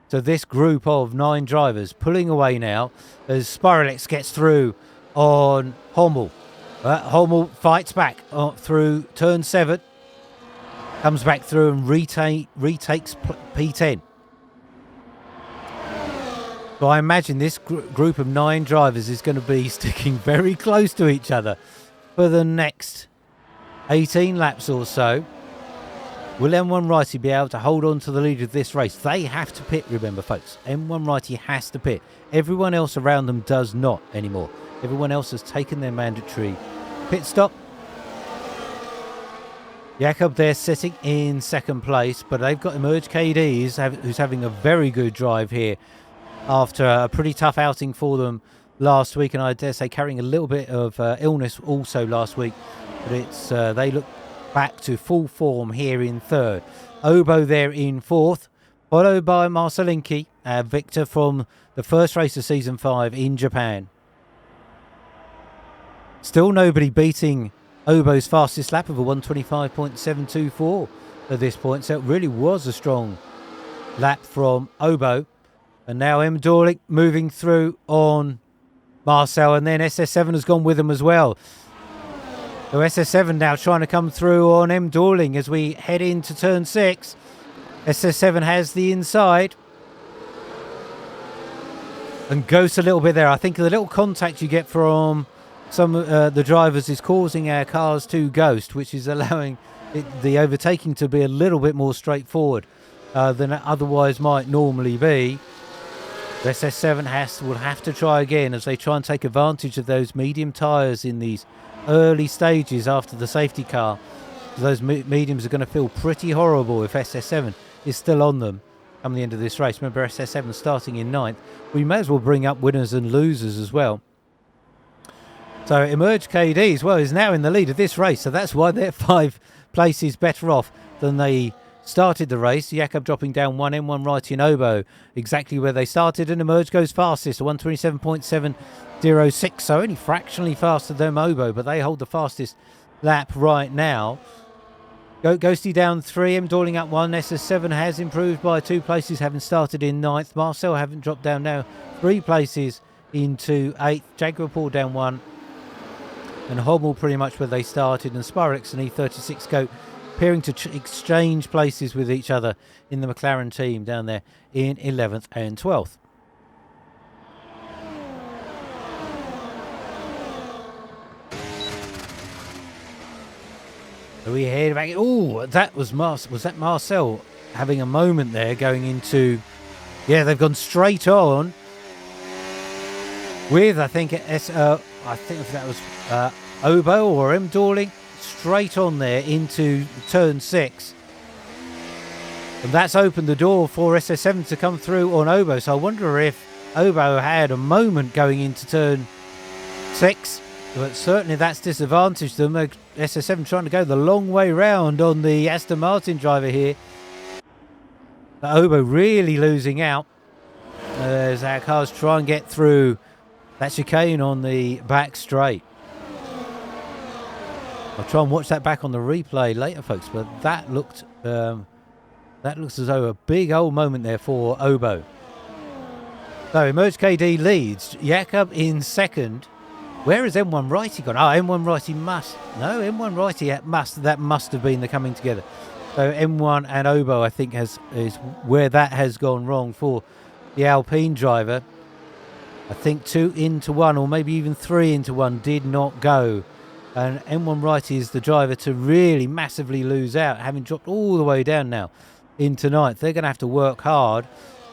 So this group of 9 drivers pulling away now as Spiralex gets through on Hommel. Hommel fights back through turn 7. Comes back through and retakes P10. So I imagine this group of 9 drivers is going to be sticking very close to each other for the next 18 laps or so. Will M1 Righty be able to hold on to the lead of this race? They have to pit, remember, folks. M1 Righty has to pit. Everyone else around them does not anymore. Everyone else has taken their mandatory pit stop. Jakob there sitting in 2nd place, but they've got Emerge KDs, who's having a very good drive here after a pretty tough outing for them last week, and I dare say carrying a little bit of illness also last week. But it's they look back to full form here in 3rd. Obo there in 4th, followed by Marcelinki, Victor from the first race of Season 5 in Japan. Still nobody beating Obo's fastest lap of a 125.724 at this point, so it really was a strong lap from Obo. And now M. Dorling moving through on Marcel, and then SS7 has gone with him as well. So SS7 now trying to come through on M. Dorling as we head into turn 6. SS7 has the inside and goes a little bit there. I think the little contact you get from some the drivers is causing our cars to ghost, which is allowing the overtaking to be a little bit more straightforward than it otherwise might normally be. The SS7 will have to try again as they try and take advantage of those medium tyres in these early stages after the safety car. Those mediums are going to feel pretty horrible if SS7 is still on them come the end of this race. Remember, SS7 starting in 9th. We may as well bring up winners and losers as well. So Emerge KD as well is now in the lead of this race, so that's why they're 5 places better off than they started the race. Jakob dropping down 1, M1 Righty and Obo exactly where they started, and Emerge goes fastest, 127.706, so only fractionally faster than Obo, but they hold the fastest lap right now. Ghosty down 3, M Dorling up 1, SS7 has improved by 2 places, having started in 9th. Marcel haven't dropped down now, 3 places into 8th. Jaguar Paul down 1, and Hommel pretty much where they started, and Spirix and E36 go appearing to exchange places with each other in the McLaren team down there in 11th and 12th. So we head back. Oh, that was that Marcel having a moment there going into... Yeah, they've gone straight on with, I think that was Obo or M Dorling, straight on there into turn 6. And that's opened the door for SS7 to come through on Obo. So I wonder if Obo had a moment going into turn 6. But certainly that's disadvantaged them. SS7 trying to go the long way round on the Aston Martin driver here. But Obo really losing out as our cars try and get through that chicane on the back straight. I'll try and watch that back on the replay later, folks. But that looks as though a big old moment there for Obo. So Emerge KD leads. Jakob in second. Where is M1 Righty gone? M1 Righty must. No, M1 Righty that must have been the coming together. So M1 and Obo, I think, is where that has gone wrong for the Alpine driver. I think 2 into 1 or maybe even 3 into 1 did not go. And M1 Righty is the driver to really massively lose out, having dropped all the way down now into 9th. They're going to have to work hard.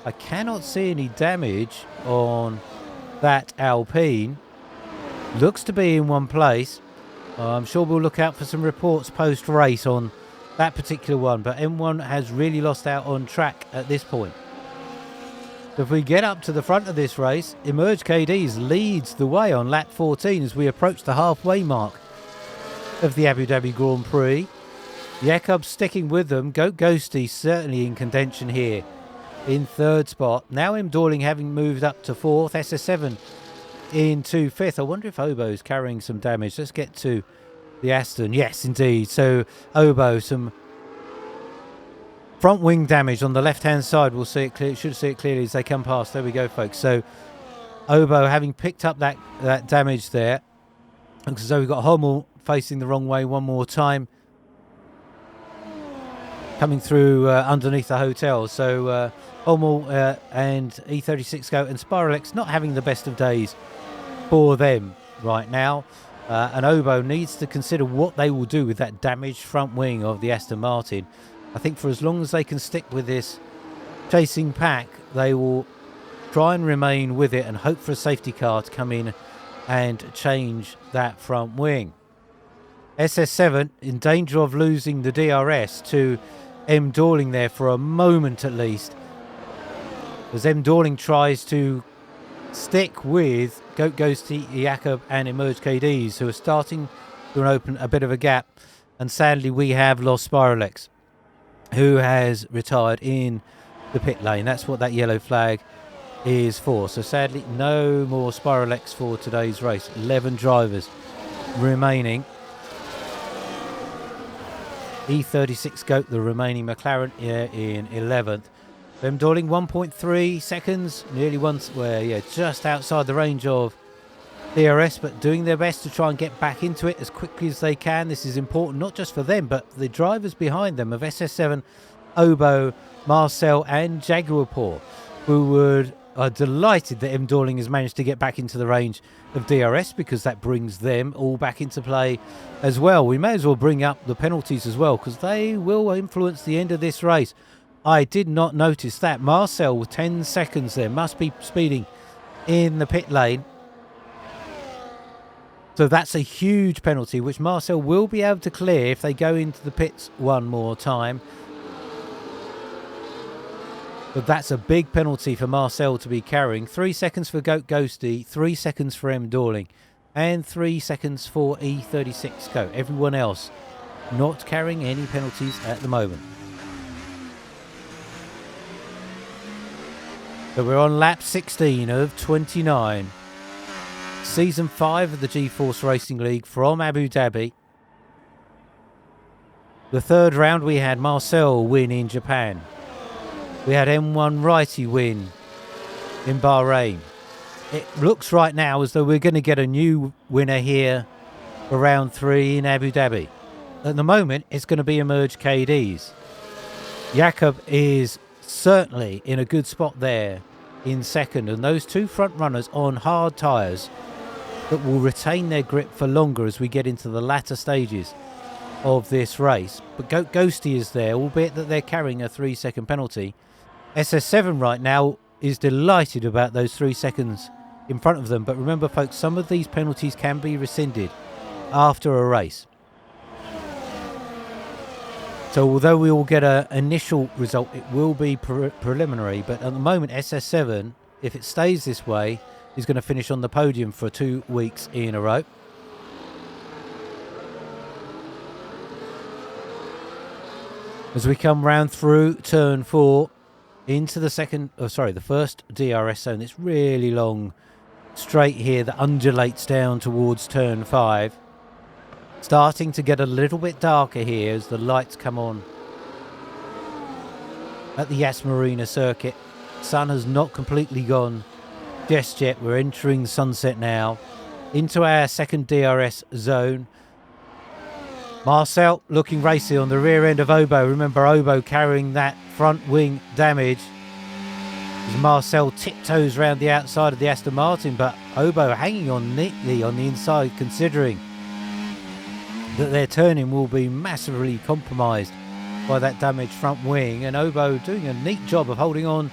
I cannot see any damage on that Alpine. Looks to be in one place. I'm sure we'll look out for some reports post-race on that particular one. But M1 has really lost out on track at this point. So if we get up to the front of this race, Emerge KDs leads the way on lap 14 as we approach the halfway mark of the Abu Dhabi Grand Prix. Jakob sticking with them. Ghosty certainly in contention here in 3rd spot. Now M Dorling having moved up to 4th. SS7 into 5th. I wonder if Obo's carrying some damage. Let's get to the Aston. Yes, indeed. So Obo, some front wing damage on the left-hand side. We'll see it clear. Should see it clearly as they come past. There we go, folks. So Obo having picked up that damage there. Looks as though we've got Hommel facing the wrong way one more time. Coming through underneath the hotel. So Hommel and E36 go, and Spiralex not having the best of days for them right now. And Obo needs to consider what they will do with that damaged front wing of the Aston Martin. I think for as long as they can stick with this chasing pack, they will try and remain with it and hope for a safety car to come in and change that front wing. SS7 in danger of losing the DRS to M Dorling there for a moment at least, as M Dorling tries to stick with Ghosty, Jakob and Emerge KDs, who are starting to open a bit of a gap. And sadly we have lost Spiralex, who has retired in the pit lane. That's what that yellow flag is for. So sadly no more Spiralex for today's race. 11 drivers remaining. E36 Goat, the remaining McLaren, in 11th. M Dorling 1.3 seconds, nearly once, just outside the range of DRS, but doing their best to try and get back into it as quickly as they can. This is important not just for them, but the drivers behind them of SS7, Obo, Marcel and Jaguar Paul, who would are delighted that M. Dorling has managed to get back into the range of DRS, because that brings them all back into play as well. We may as well bring up the penalties as well, because they will influence the end of this race. I did not notice that. Marcel with 10 seconds there, must be speeding in the pit lane. So that's a huge penalty, which Marcel will be able to clear if they go into the pits one more time. But that's a big penalty for Marcel to be carrying. 3 seconds for Goat Ghosty, 3 seconds for M. Dorling, and 3 seconds for E36 Go. Everyone else not carrying any penalties at the moment. So we're on lap 16 of 29. Season 5 of the G-Force Racing League from Abu Dhabi. The third round we had Marcel win in Japan. We had M1 Righty win in Bahrain. It looks right now as though we're going to get a new winner here for round 3 in Abu Dhabi. At the moment, it's going to be Emerge KDs. Jakob is certainly in a good spot there in second, and those two front runners on hard tyres that will retain their grip for longer as we get into the latter stages of this race. But Goat Ghosty is there, albeit that they're carrying a 3-second penalty. SS7 right now is delighted about those 3 seconds in front of them. But remember, folks, some of these penalties can be rescinded after a race. So although we will get an initial result, it will be preliminary. But at the moment, SS7, if it stays this way, is going to finish on the podium for 2 weeks in a row. As we come round through turn 4 into the first DRS zone, it's really long straight here that undulates down towards turn 5. Starting to get a little bit darker here as the lights come on at the Yas Marina circuit. Sun has not completely gone just yet. We're entering sunset now into our second DRS zone. Marcel looking racy on the rear end of Obo. Remember, Obo carrying that front wing damage as Marcel tiptoes around the outside of the Aston Martin, but Obo hanging on neatly on the inside, considering that their turning will be massively compromised by that damaged front wing, and Obo doing a neat job of holding on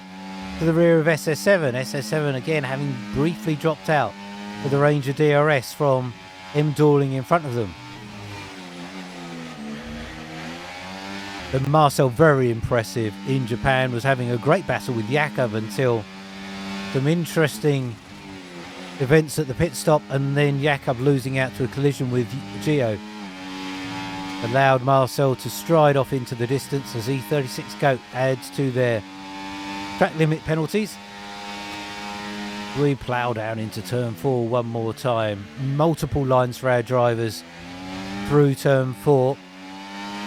to the rear of SS7. SS7 again having briefly dropped out of the range of DRS from M. Dorling in front of them. But Marcel, very impressive in Japan, was having a great battle with Jakob until some interesting events at the pit stop, and then Jakob losing out to a collision with Gio allowed Marcel to stride off into the distance as E36 Goat adds to their track limit penalties. We plough down into turn 4 one more time. Multiple lines for our drivers through turn 4.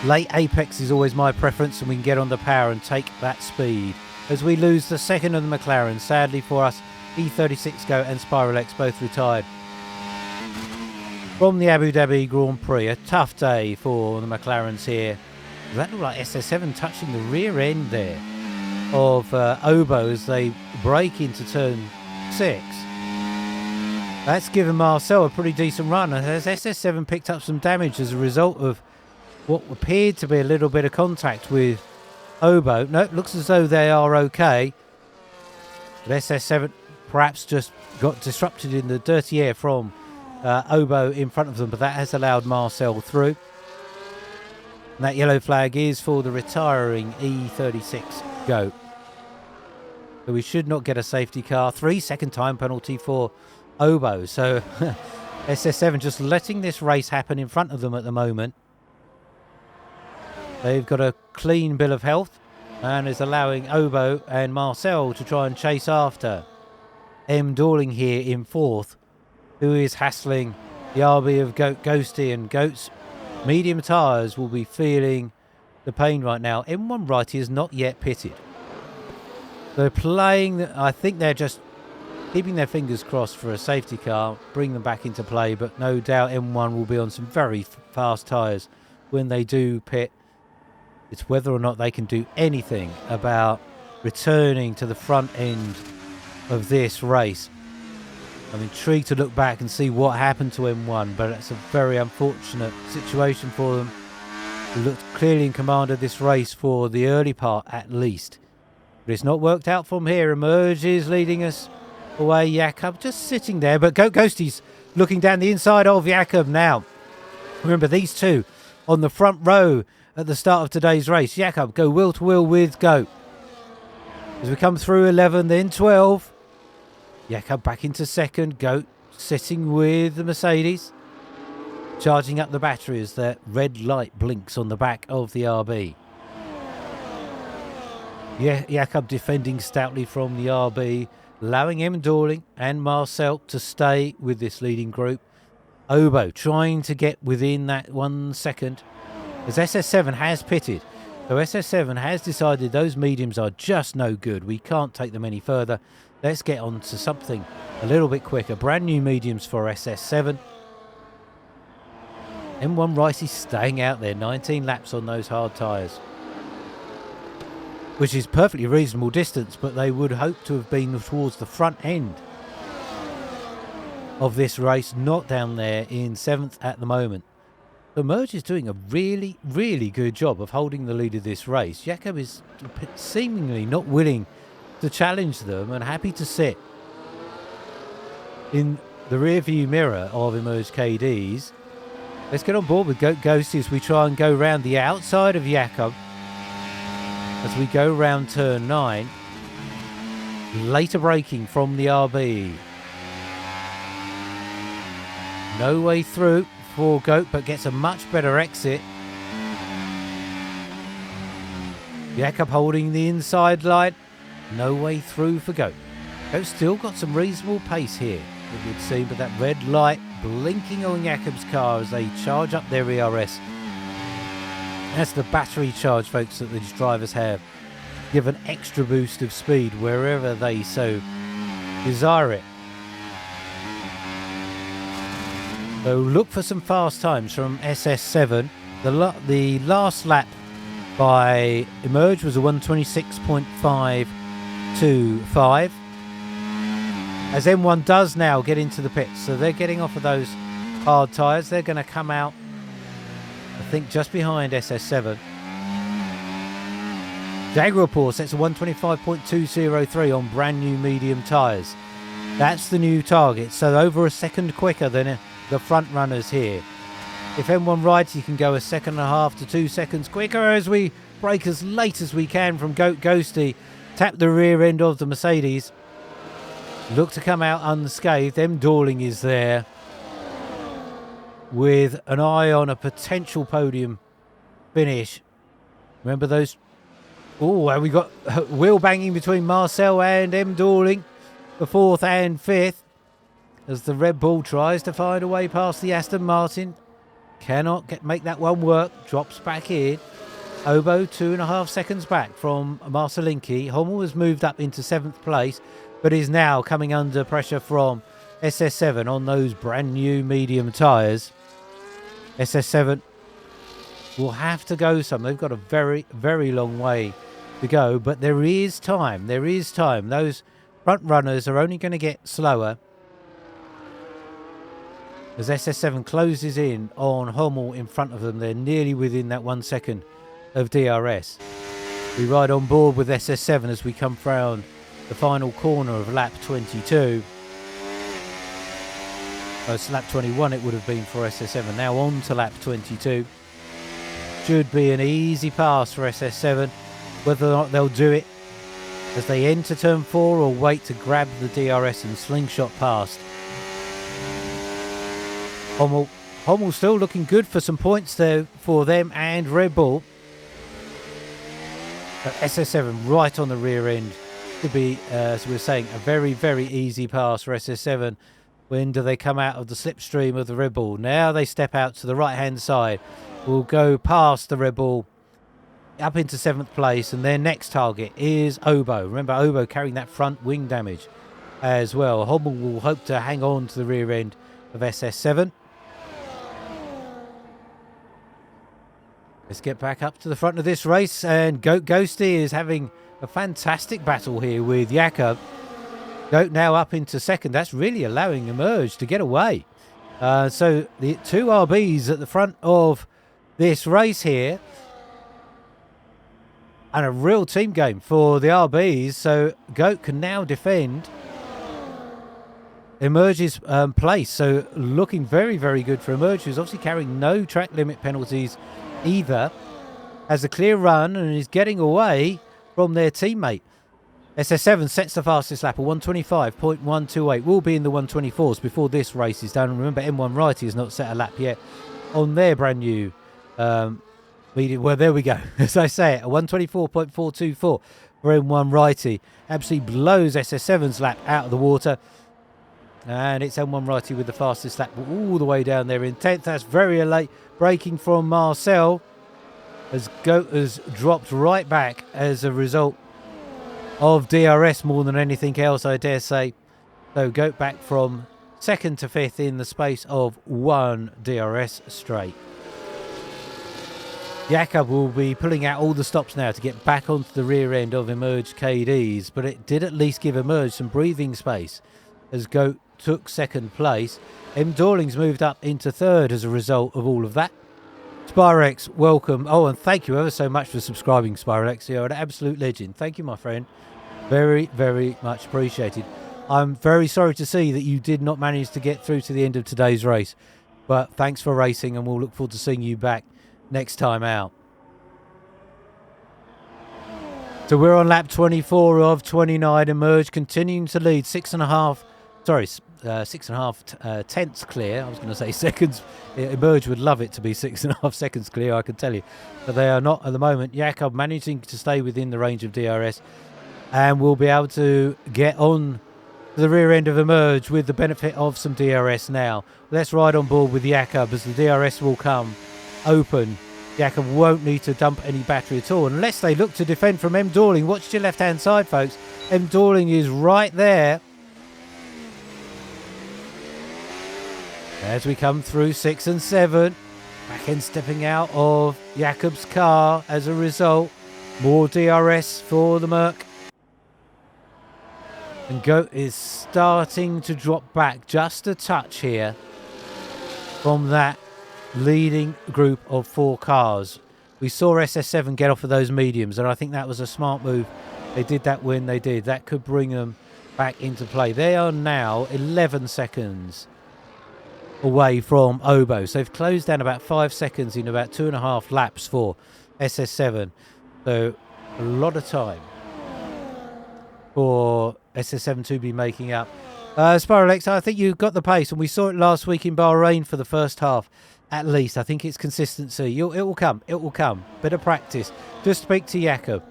Late apex is always my preference, and we can get on the power and take that speed. As we lose the second of the McLaren, sadly for us, E36 Go and Spiral X both retired from the Abu Dhabi Grand Prix. A tough day for the McLarens here. That looked like SS7 touching the rear end there of Obo as they break into turn 6. That's given Marcel a pretty decent run, and as SS7 picked up some damage as a result of what appeared to be a little bit of contact with Obo. No, it looks as though they are okay. But SS7 perhaps just got disrupted in the dirty air from Obo in front of them, but that has allowed Marcel through. And that yellow flag is for the retiring E36 Go. So we should not get a safety car. 3-second time penalty for Obo. So SS7 just letting this race happen in front of them at the moment. They've got a clean bill of health and is allowing Obo and Marcel to try and chase after M. Dorling here in 4th, who is hassling the RB of Goat Ghosty, and Goat's medium tyres will be feeling the pain right now. M1 Righty is not yet pitted. They're playing, I think they're just keeping their fingers crossed for a safety car, bring them back into play, but no doubt M1 will be on some very fast tyres when they do pit. It's whether or not they can do anything about returning to the front end of this race. I'm intrigued to look back and see what happened to M1, but it's a very unfortunate situation for them. They looked clearly in command of this race for the early part at least. But it's not worked out from here. Emerge is leading us away. Jakob just sitting there, but Ghosty's looking down the inside of Jakob now. Remember, these two on the front row at the start of today's race. Jakob go wheel to wheel with Goat. As we come through 11, then 12. Jakob back into second. Goat sitting with the Mercedes. Charging up the battery as that red light blinks on the back of the RB. Jakob defending stoutly from the RB, allowing M. Dorling and Marcel to stay with this leading group. Obo trying to get within that 1 second as SS7 has pitted. So SS7 has decided those mediums are just no good. We can't take them any further. Let's get on to something a little bit quicker. Brand new mediums for SS7. M1 Rice is staying out there. 19 laps on those hard tyres, which is perfectly reasonable distance, but they would hope to have been towards the front end of this race, not down there in 7th at the moment. The Merge is doing a really, really good job of holding the lead of this race. Jakob is seemingly not willing to challenge them and happy to sit in the rear view mirror of Emerge KDs. Let's get on board with Ghosty as we try and go round the outside of Jakob as we go round turn 9. Later braking from the RB. No way through for Goat, but gets a much better exit. Jakob holding the inside line. No way through for Goat. Goat still got some reasonable pace here, it would seem, but that red light blinking on Jakob's car as they charge up their ERS. That's the battery charge, folks, that these drivers have. Give an extra boost of speed wherever they so desire it. So look for some fast times from SS7. The last lap by Emerge was a 126.525. As M1 does now get into the pits, so they're getting off of those hard tyres. They're going to come out, I think, just behind SS7. Jaguar Porsche sets a 125.203 on brand new medium tyres. That's the new target, so over a second quicker than the front runners here. If M1 rides, you can go a second and a half to 2 seconds quicker as we brake as late as we can from Ghosty. Tap the rear end of the Mercedes. Look to come out unscathed. M. Dorling is there with an eye on a potential podium finish. Remember those? Oh, and we got wheel banging between Marcel and M. Dorling for 4th and 5th as the Red Bull tries to find a way past the Aston Martin. Cannot make that one work. Drops back in. Obo 2.5 seconds back from Marcelinki. Hummel has moved up into 7th place, but is now coming under pressure from SS7 on those brand new medium tyres. SS7 will have to go some. They've got a very, very long way to go, but there is time. There is time. Those front runners are only going to get slower as SS7 closes in on Hummel in front of them. They're nearly within that 1 second of DRS. We ride on board with SS7 as we come round the final corner of lap 22. Oh, it's lap 21 it would have been for SS7. Now on to lap 22. Should be an easy pass for SS7. Whether or not they'll do it as they enter turn 4 or wait to grab the DRS and slingshot past. Hummel still looking good for some points there for them and Red Bull. But SS7 right on the rear end. Could be, as we were saying, a very, very easy pass for SS7. When do they come out of the slipstream of the Red Bull? Now they step out to the right-hand side. Will go past the Red Bull up into 7th place, and their next target is Obo. Remember, Obo carrying that front wing damage as well. Hummel will hope to hang on to the rear end of SS7. Let's get back up to the front of this race, and Ghosty is having a fantastic battle here with Jakob. Goat now up into second. That's really allowing Emerge to get away. So the two RBs at the front of this race here. And a real team game for the RBs. So Goat can now defend Emerge's place. So looking very, very good for Emerge, who's obviously carrying no track limit penalties either. Has a clear run and is getting away from their teammate. SS7 sets the fastest lap, a 125.128. Will be in the 124s before this race is done. And remember, M1 Righty has not set a lap yet on their brand new medium. Well, there we go. As I say it, a 124.424 for M1 Righty. Absolutely blows SS7's lap out of the water. And it's M1 Righty with the fastest lap all the way down there in 10th. That's very late. Braking from Marcel as Goat has dropped right back as a result of DRS more than anything else, I dare say. So Goat back from second to fifth in the space of one DRS straight. Jakob will be pulling out all the stops now to get back onto the rear end of Emerge KDs, but it did at least give Emerge some breathing space as Goat took second place. M. Dorling's moved up into third as a result of all of that. Spyrex, welcome. Oh, and thank you ever so much for subscribing, Spyrex. You're an absolute legend. Thank you, my friend. Very, very much appreciated. I'm very sorry to see that you did not manage to get through to the end of today's race, but thanks for racing, and we'll look forward to seeing you back next time out. So we're on lap 24 of 29. Emerge continuing to lead 6.5 tenths clear. I was going to say seconds. Emerge would love it to be 6.5 seconds clear, I can tell you, but they are not at the moment. Jakob managing to stay within the range of DRS, and we'll be able to get on to the rear end of Emerge with the benefit of some DRS now. Let's ride on board with Jakob as the DRS will come open. Jakob won't need to dump any battery at all unless they look to defend from M. Dorling. Watch your left hand side, folks. M. Dorling is right there as we come through 6 and 7. Back end stepping out of Jakob's car as a result. More DRS for the Merc. And Goat is starting to drop back just a touch here from that leading group of 4 cars. We saw SS7 get off of those mediums, and I think that was a smart move. They did that when they did. That could bring them back into play. They are now 11 seconds away from Obo. So they've closed down about 5 seconds in about 2.5 laps for SS7. So a lot of time for SS7 to be making up. Spiralex, I think you got the pace, and we saw it last week in Bahrain for the first half. At least, I think it's consistency. It will come. It will come. Bit of practice. Just speak to Jakob.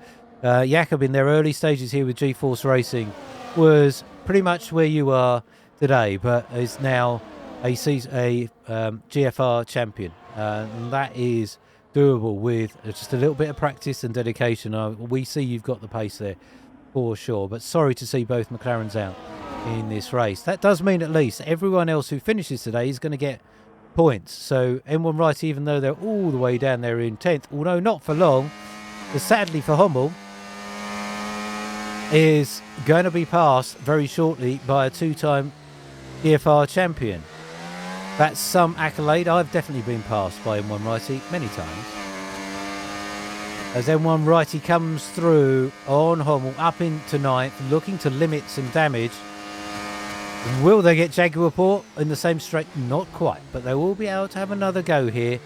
Jakob, in their early stages here with G-Force Racing, was pretty much where you are today, but is now a GFR champion. And that is doable with just a little bit of practice and dedication. We see you've got the pace there for sure. But sorry to see both McLarens out in this race. That does mean at least everyone else who finishes today is going to get points. So M1 Right, even though they're all the way down there in 10th, although not for long, but sadly for Hummel, is going to be passed very shortly by a 2-time GFR champion. That's some accolade. I've definitely been passed by M1 Righty many times. As M1 Righty comes through on Hummel up into 9th, looking to limit some damage. Will they get Jaguar in the same straight? Not quite, but they will be able to have another go here,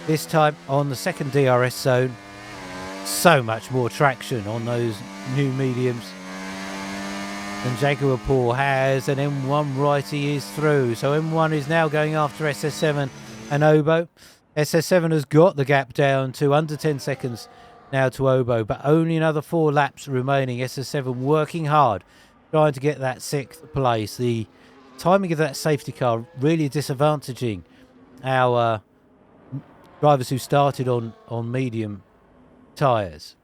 this time on the second DRS zone. So much more traction on those new mediums than Jaguar has, and M1 Righty is through. So M1 is now going after SS7 and Obo. SS7 has got the gap down to under 10 seconds now to Obo, but only another 4 laps remaining. SS7 working hard, trying to get that 6th place. The timing of that safety car really disadvantaging our drivers who started on medium tyres.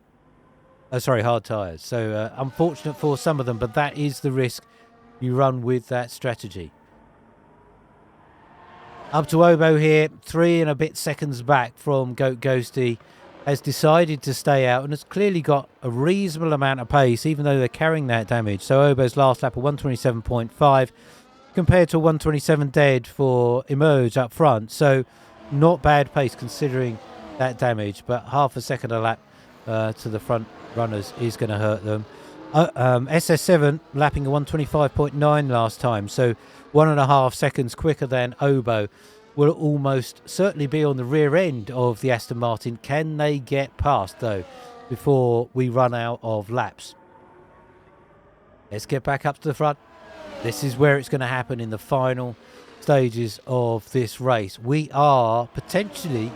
Hard tyres. So unfortunate for some of them, but that is the risk you run with that strategy. Up to Obo here, 3 and a bit seconds back from Goat Ghosty. has decided to stay out and has clearly got a reasonable amount of pace, even though they're carrying that damage. So Obo's last lap of 127.5 compared to 127 dead for Emerge up front. So not bad pace considering that damage, but half a second a lap to the front runners is going to hurt them. SS7 lapping a 125.9 last time, so 1.5 seconds quicker than Obo. Will almost certainly be on the rear end of the Aston Martin. Can they get past, though, before we run out of laps? Let's get back up to the front. This is where it's going to happen in the final stages of this race. We are potentially,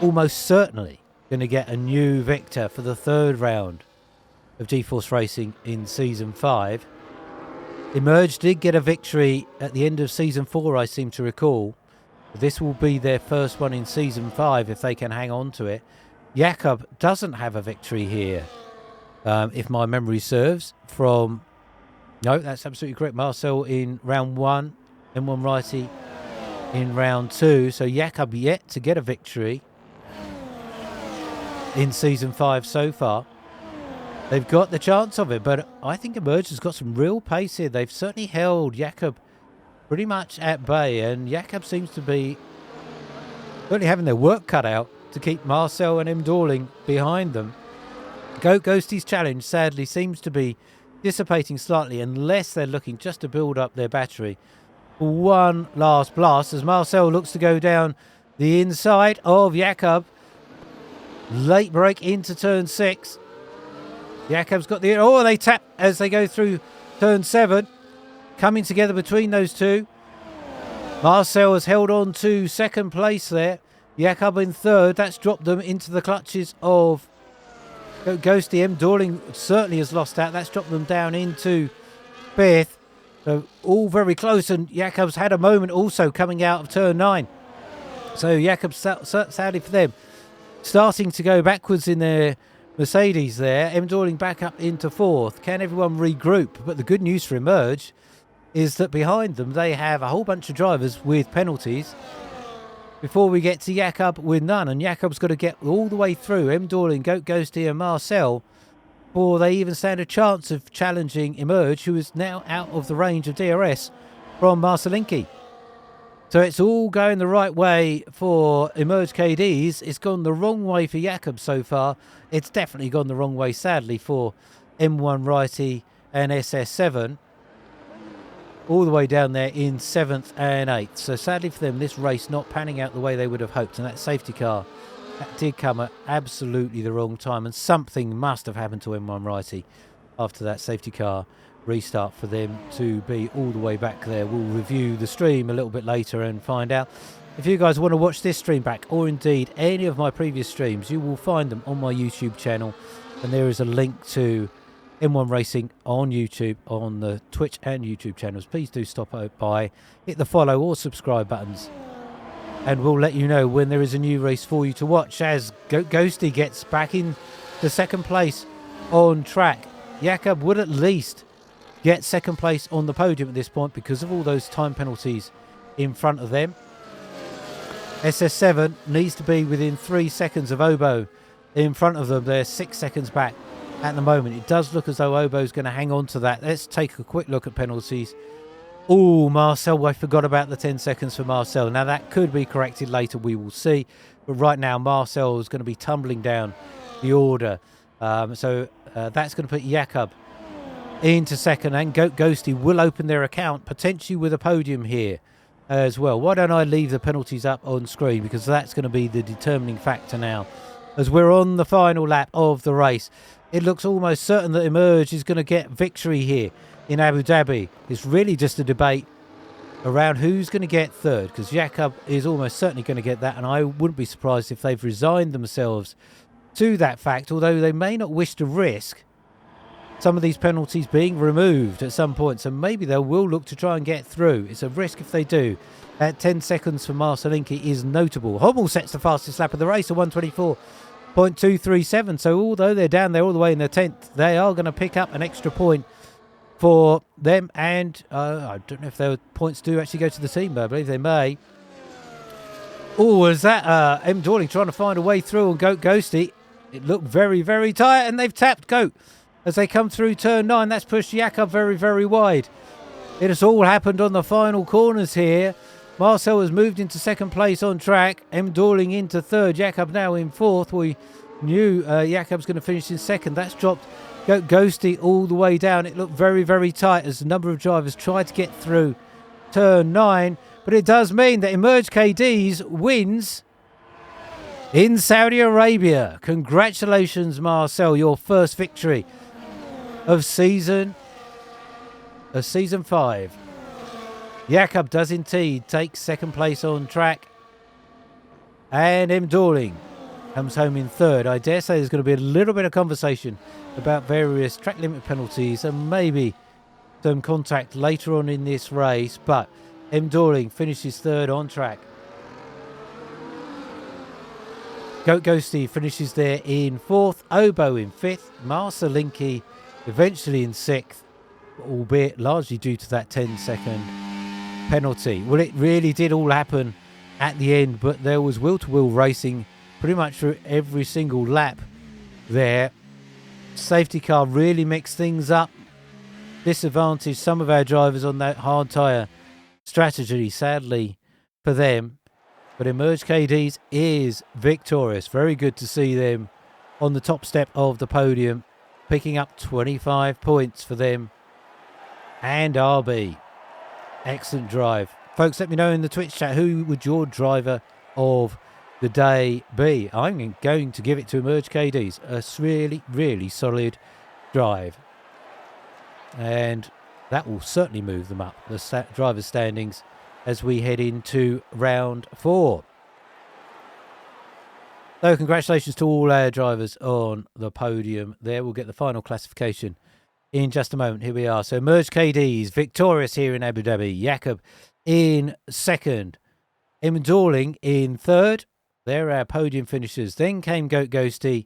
almost certainly, going to get a new victor for the third round of G-Force Racing in Season 5. Emerge did get a victory at the end of Season 4, I seem to recall. This will be their first one in Season 5 if they can hang on to it. Jakob doesn't have a victory here, if my memory serves. No, that's absolutely correct. Marcel in round 1, M1 Righty in round 2. So Jakob yet to get a victory in Season 5 so far. They've got the chance of it, but I think Emerge has got some real pace here. They've certainly held Jakob pretty much at bay, and Jakob seems to be certainly having their work cut out to keep Marcel and M. Dorling behind them. Ghosty's challenge sadly seems to be dissipating slightly unless they're looking just to build up their battery. One last blast as Marcel looks to go down the inside of Jakob. Late break into turn 6. Jakob's got the... Oh, they tap as they go through turn 7. Coming together between those two. Marcel has held on to second place there. Jakob in third. That's dropped them into the clutches of Ghosty. M. Dorling certainly has lost out. That's dropped them down into fifth. So all very close. And Jakob's had a moment also coming out of turn 9. So Jakob, sadly for them, starting to go backwards in their Mercedes there. M. Dorling back up into fourth. Can everyone regroup? But the good news for Emerge is that behind them they have a whole bunch of drivers with penalties before we get to Jakob with none. And Jakob's got to get all the way through M. Dorling, Ghosty and Marcel before they even stand a chance of challenging Emerge, who is now out of the range of DRS from Marcelinki. So it's all going the right way for Emerge KDs. It's gone the wrong way for Jakob so far. It's definitely gone the wrong way, sadly, for M1 Righty and SS7. All the way down there in 7th and 8th. So sadly for them, this race not panning out the way they would have hoped. And that safety car, that did come at absolutely the wrong time. And something must have happened to M1 Righty after that safety car restart for them to be all the way back there. We'll review the stream a little bit later and find out. If you guys want to watch this stream back, or indeed any of my previous streams, you will find them on my YouTube channel. And there is a link to M1 Racing on YouTube, on the Twitch and YouTube channels. Please do stop by, hit the follow or subscribe buttons, and we'll let you know when there is a new race for you to watch as Ghosty gets back in the second place on track. Jakob would at least get second place on the podium at this point because of all those time penalties in front of them. SS7 needs to be within 3 seconds of Obo in front of them. They're 6 seconds back at the moment. It does look as though Obo's going to hang on to that. Let's take a quick look at penalties. Oh, Marcel, I forgot about the 10 seconds for Marcel. Now that could be corrected later, we will see. But right now Marcel is going to be tumbling down the order. So that's going to put Jakob into second, and Ghosty will open their account potentially with a podium here as well. Why don't I leave the penalties up on screen, because that's going to be the determining factor now as we're on the final lap of the race. It looks almost certain that Emerge is going to get victory here in Abu Dhabi. It's really just a debate around who's going to get third, because Jakob is almost certainly going to get that, and I wouldn't be surprised if they've resigned themselves to that fact, although they may not wish to risk some of these penalties being removed at some point, so maybe they will look to try and get through. It's a risk if they do. At 10 seconds for Marcelinki is notable. Hommel sets the fastest lap of the race at 124.237, so although they're down there all the way in the 10th, they are going to pick up an extra point for them, and I don't know if their points do actually go to the team, but I believe they may. Oh, was that M. Dorling trying to find a way through on Goat Ghosty? It looked very, very tight, and they've tapped Goat as they come through turn 9. That's pushed Jakob very, very wide. It has all happened on the final corners here. Marcel has moved into second place on track. M. Dorling into third. Jakob now in fourth. We knew Jakob's going to finish in second. That's dropped Goat Ghosty all the way down. It looked very, very tight as a number of drivers tried to get through turn 9. But it does mean that Emerge KDs wins in Saudi Arabia. Congratulations, Marcel, your first victory of season 5. Jakob does indeed take second place on track. And M. Dorling comes home in third. I dare say there's going to be a little bit of conversation about various track limit penalties and maybe some contact later on in this race. But M. Dorling finishes third on track. Goat Ghosty finishes there in fourth. Obo in fifth. Marcelinki eventually in sixth, albeit largely due to that 10-second penalty. Well, it really did all happen at the end, but there was will-to-will racing pretty much through every single lap there. Safety car really mixed things up. Disadvantaged some of our drivers on that hard tyre strategy, sadly for them. But Emerge KDs is victorious. Very good to see them on the top step of the podium, picking up 25 points for them and RB. Excellent drive. Folks, let me know in the Twitch chat, who would your driver of the day be? I'm going to give it to Emerge KDs. A really, really solid drive. And that will certainly move them up, the driver's standings, as we head into round 4. So congratulations to all our drivers on the podium there. We'll get the final classification in just a moment. Here we are. So Emerge KDs victorious here in Abu Dhabi. Jakob in second. M. Dorling in third. There are our podium finishers. Then came Goat Ghosty,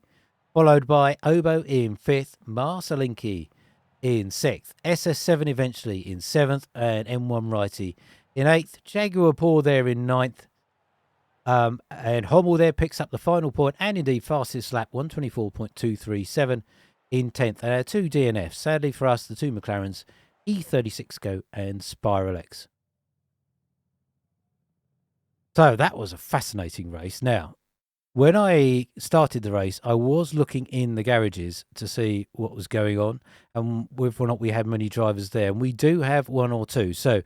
followed by Obo in fifth. Marcelinki in sixth. SS7 eventually in seventh. And M1 Righty in eighth. Jaguar Paw there in ninth. And Hommel there picks up the final point and indeed fastest lap, 124.237 in 10th. And our two DNFs, sadly for us, the two McLarens, E36 Go and Spiral X. So that was a fascinating race. Now, when I started the race, I was looking in the garages to see what was going on and whether or not we had many drivers there. And we do have one or two. So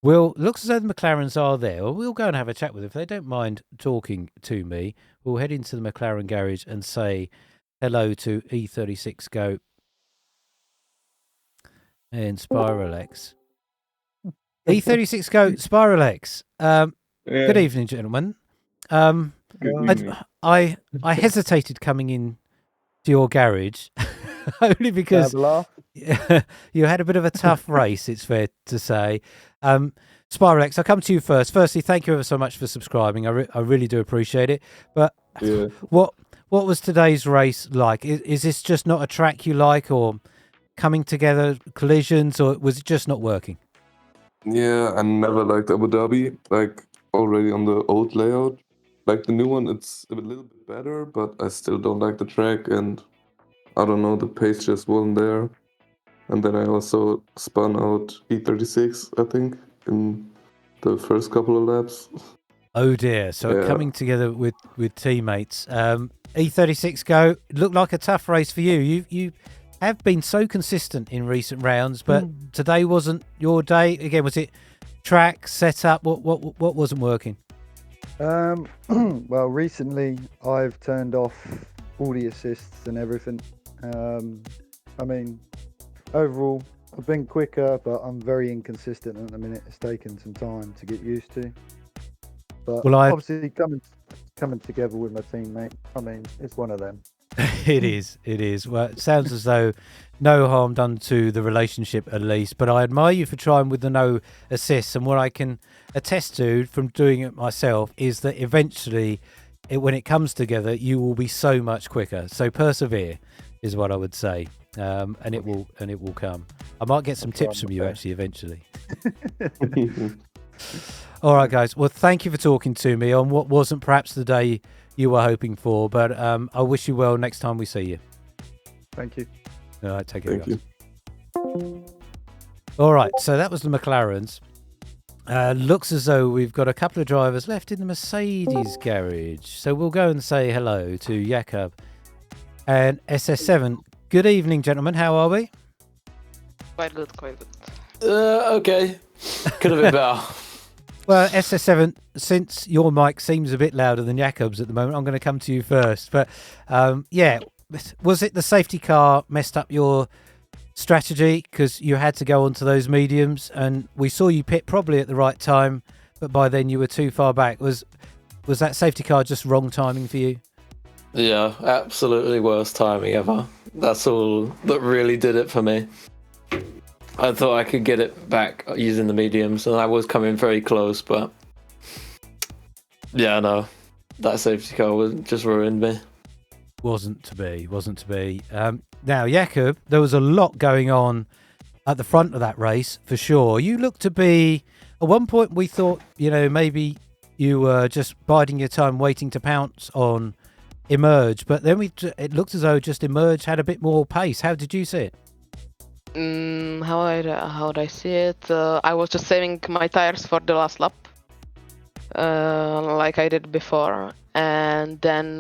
looks as though the McLarens are there. Well, we'll go and have a chat with them. If they don't mind talking to me, we'll head into the McLaren garage and say hello to E36 Go and Spiral X. E36 Go, Spiral X. Good evening, gentlemen. I hesitated coming in to your garage only because you had a bit of a tough race, it's fair to say. Spiral X, I'll come to you first. Firstly, thank you ever so much for subscribing. I really do appreciate it. But what was today's race like? Is this just not a track you like, or coming together collisions, or was it just not working? Yeah, I never liked Abu Dhabi, like already on the old layout. Like the new one, it's a little bit better, but I still don't like the track, and I don't know, the pace just wasn't there. And then I also spun out E36, I think, in the first couple of laps. Oh dear, so coming together with teammates. E36 Go, it looked like a tough race for you. You have been so consistent in recent rounds, but today wasn't your day. Again, was it track, setup? What wasn't working? Well, recently I've turned off all the assists and everything. I mean, overall, I've been quicker, but I'm very inconsistent at the minute. It's taken some time to get used to. But obviously, coming together with my teammate, I mean, it's one of them. It is. Well, it sounds as though no harm done to the relationship, at least. But I admire you for trying with the no assists. And what I can attest to from doing it myself is that eventually, when it comes together, you will be so much quicker. So persevere is what I would say. And it will come. I might get some tips from you actually eventually. All right, guys. Well, thank you for talking to me on what wasn't perhaps the day you were hoping for, but I wish you well next time we see you. Thank you. All right, take care, Thank guys. you. All right, so that was the McLarens. Looks as though we've got a couple of drivers left in the Mercedes garage. So we'll go and say hello to Jakob and SS7. Good evening, gentlemen. How are we? Quite good, quite good. Okay. Could have been better. Well, SS7, since your mic seems a bit louder than Jakob's at the moment, I'm going to come to you first. But yeah, was it the safety car messed up your strategy because you had to go onto those mediums, and we saw you pit probably at the right time, but by then you were too far back? Was that safety car just wrong timing for you? Yeah, absolutely worst timing ever. That's all that really did it for me. I thought I could get it back using the mediums, and I was coming very close, but yeah, no, that safety car just ruined me. Wasn't to be. Now, Jakob, there was a lot going on at the front of that race, for sure. You looked to be, at one point we thought, maybe you were just biding your time waiting to pounce on Emerge, but then it looked as though just Emerge had a bit more pace. How did you see it? How would I see it? I was just saving my tires for the last lap, like I did before, and then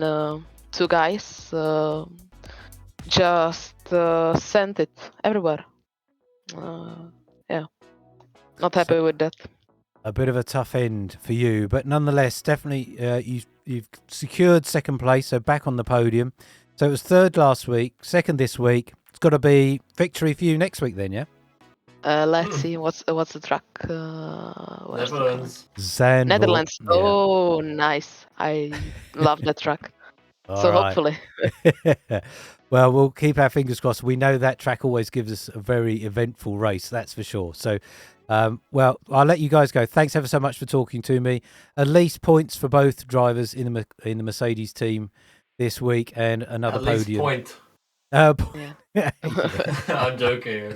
two guys just sent it everywhere. Yeah, not happy with that. A bit of a tough end for you, but nonetheless, definitely you've secured second place, so back on the podium. So it was third last week, second this week. It's got to be victory for you next week then, yeah? Let's see, what's the track? Netherlands. Zandvoort. Netherlands. Yeah. Oh, nice. I love that track. All So right. hopefully. Well, we'll keep our fingers crossed. We know that track always gives us a very eventful race, that's for sure. So, well, I'll let you guys go. Thanks ever so much for talking to me. At least points for both drivers in the Mercedes team this week, and another At least podium. point. Yeah. I'm joking.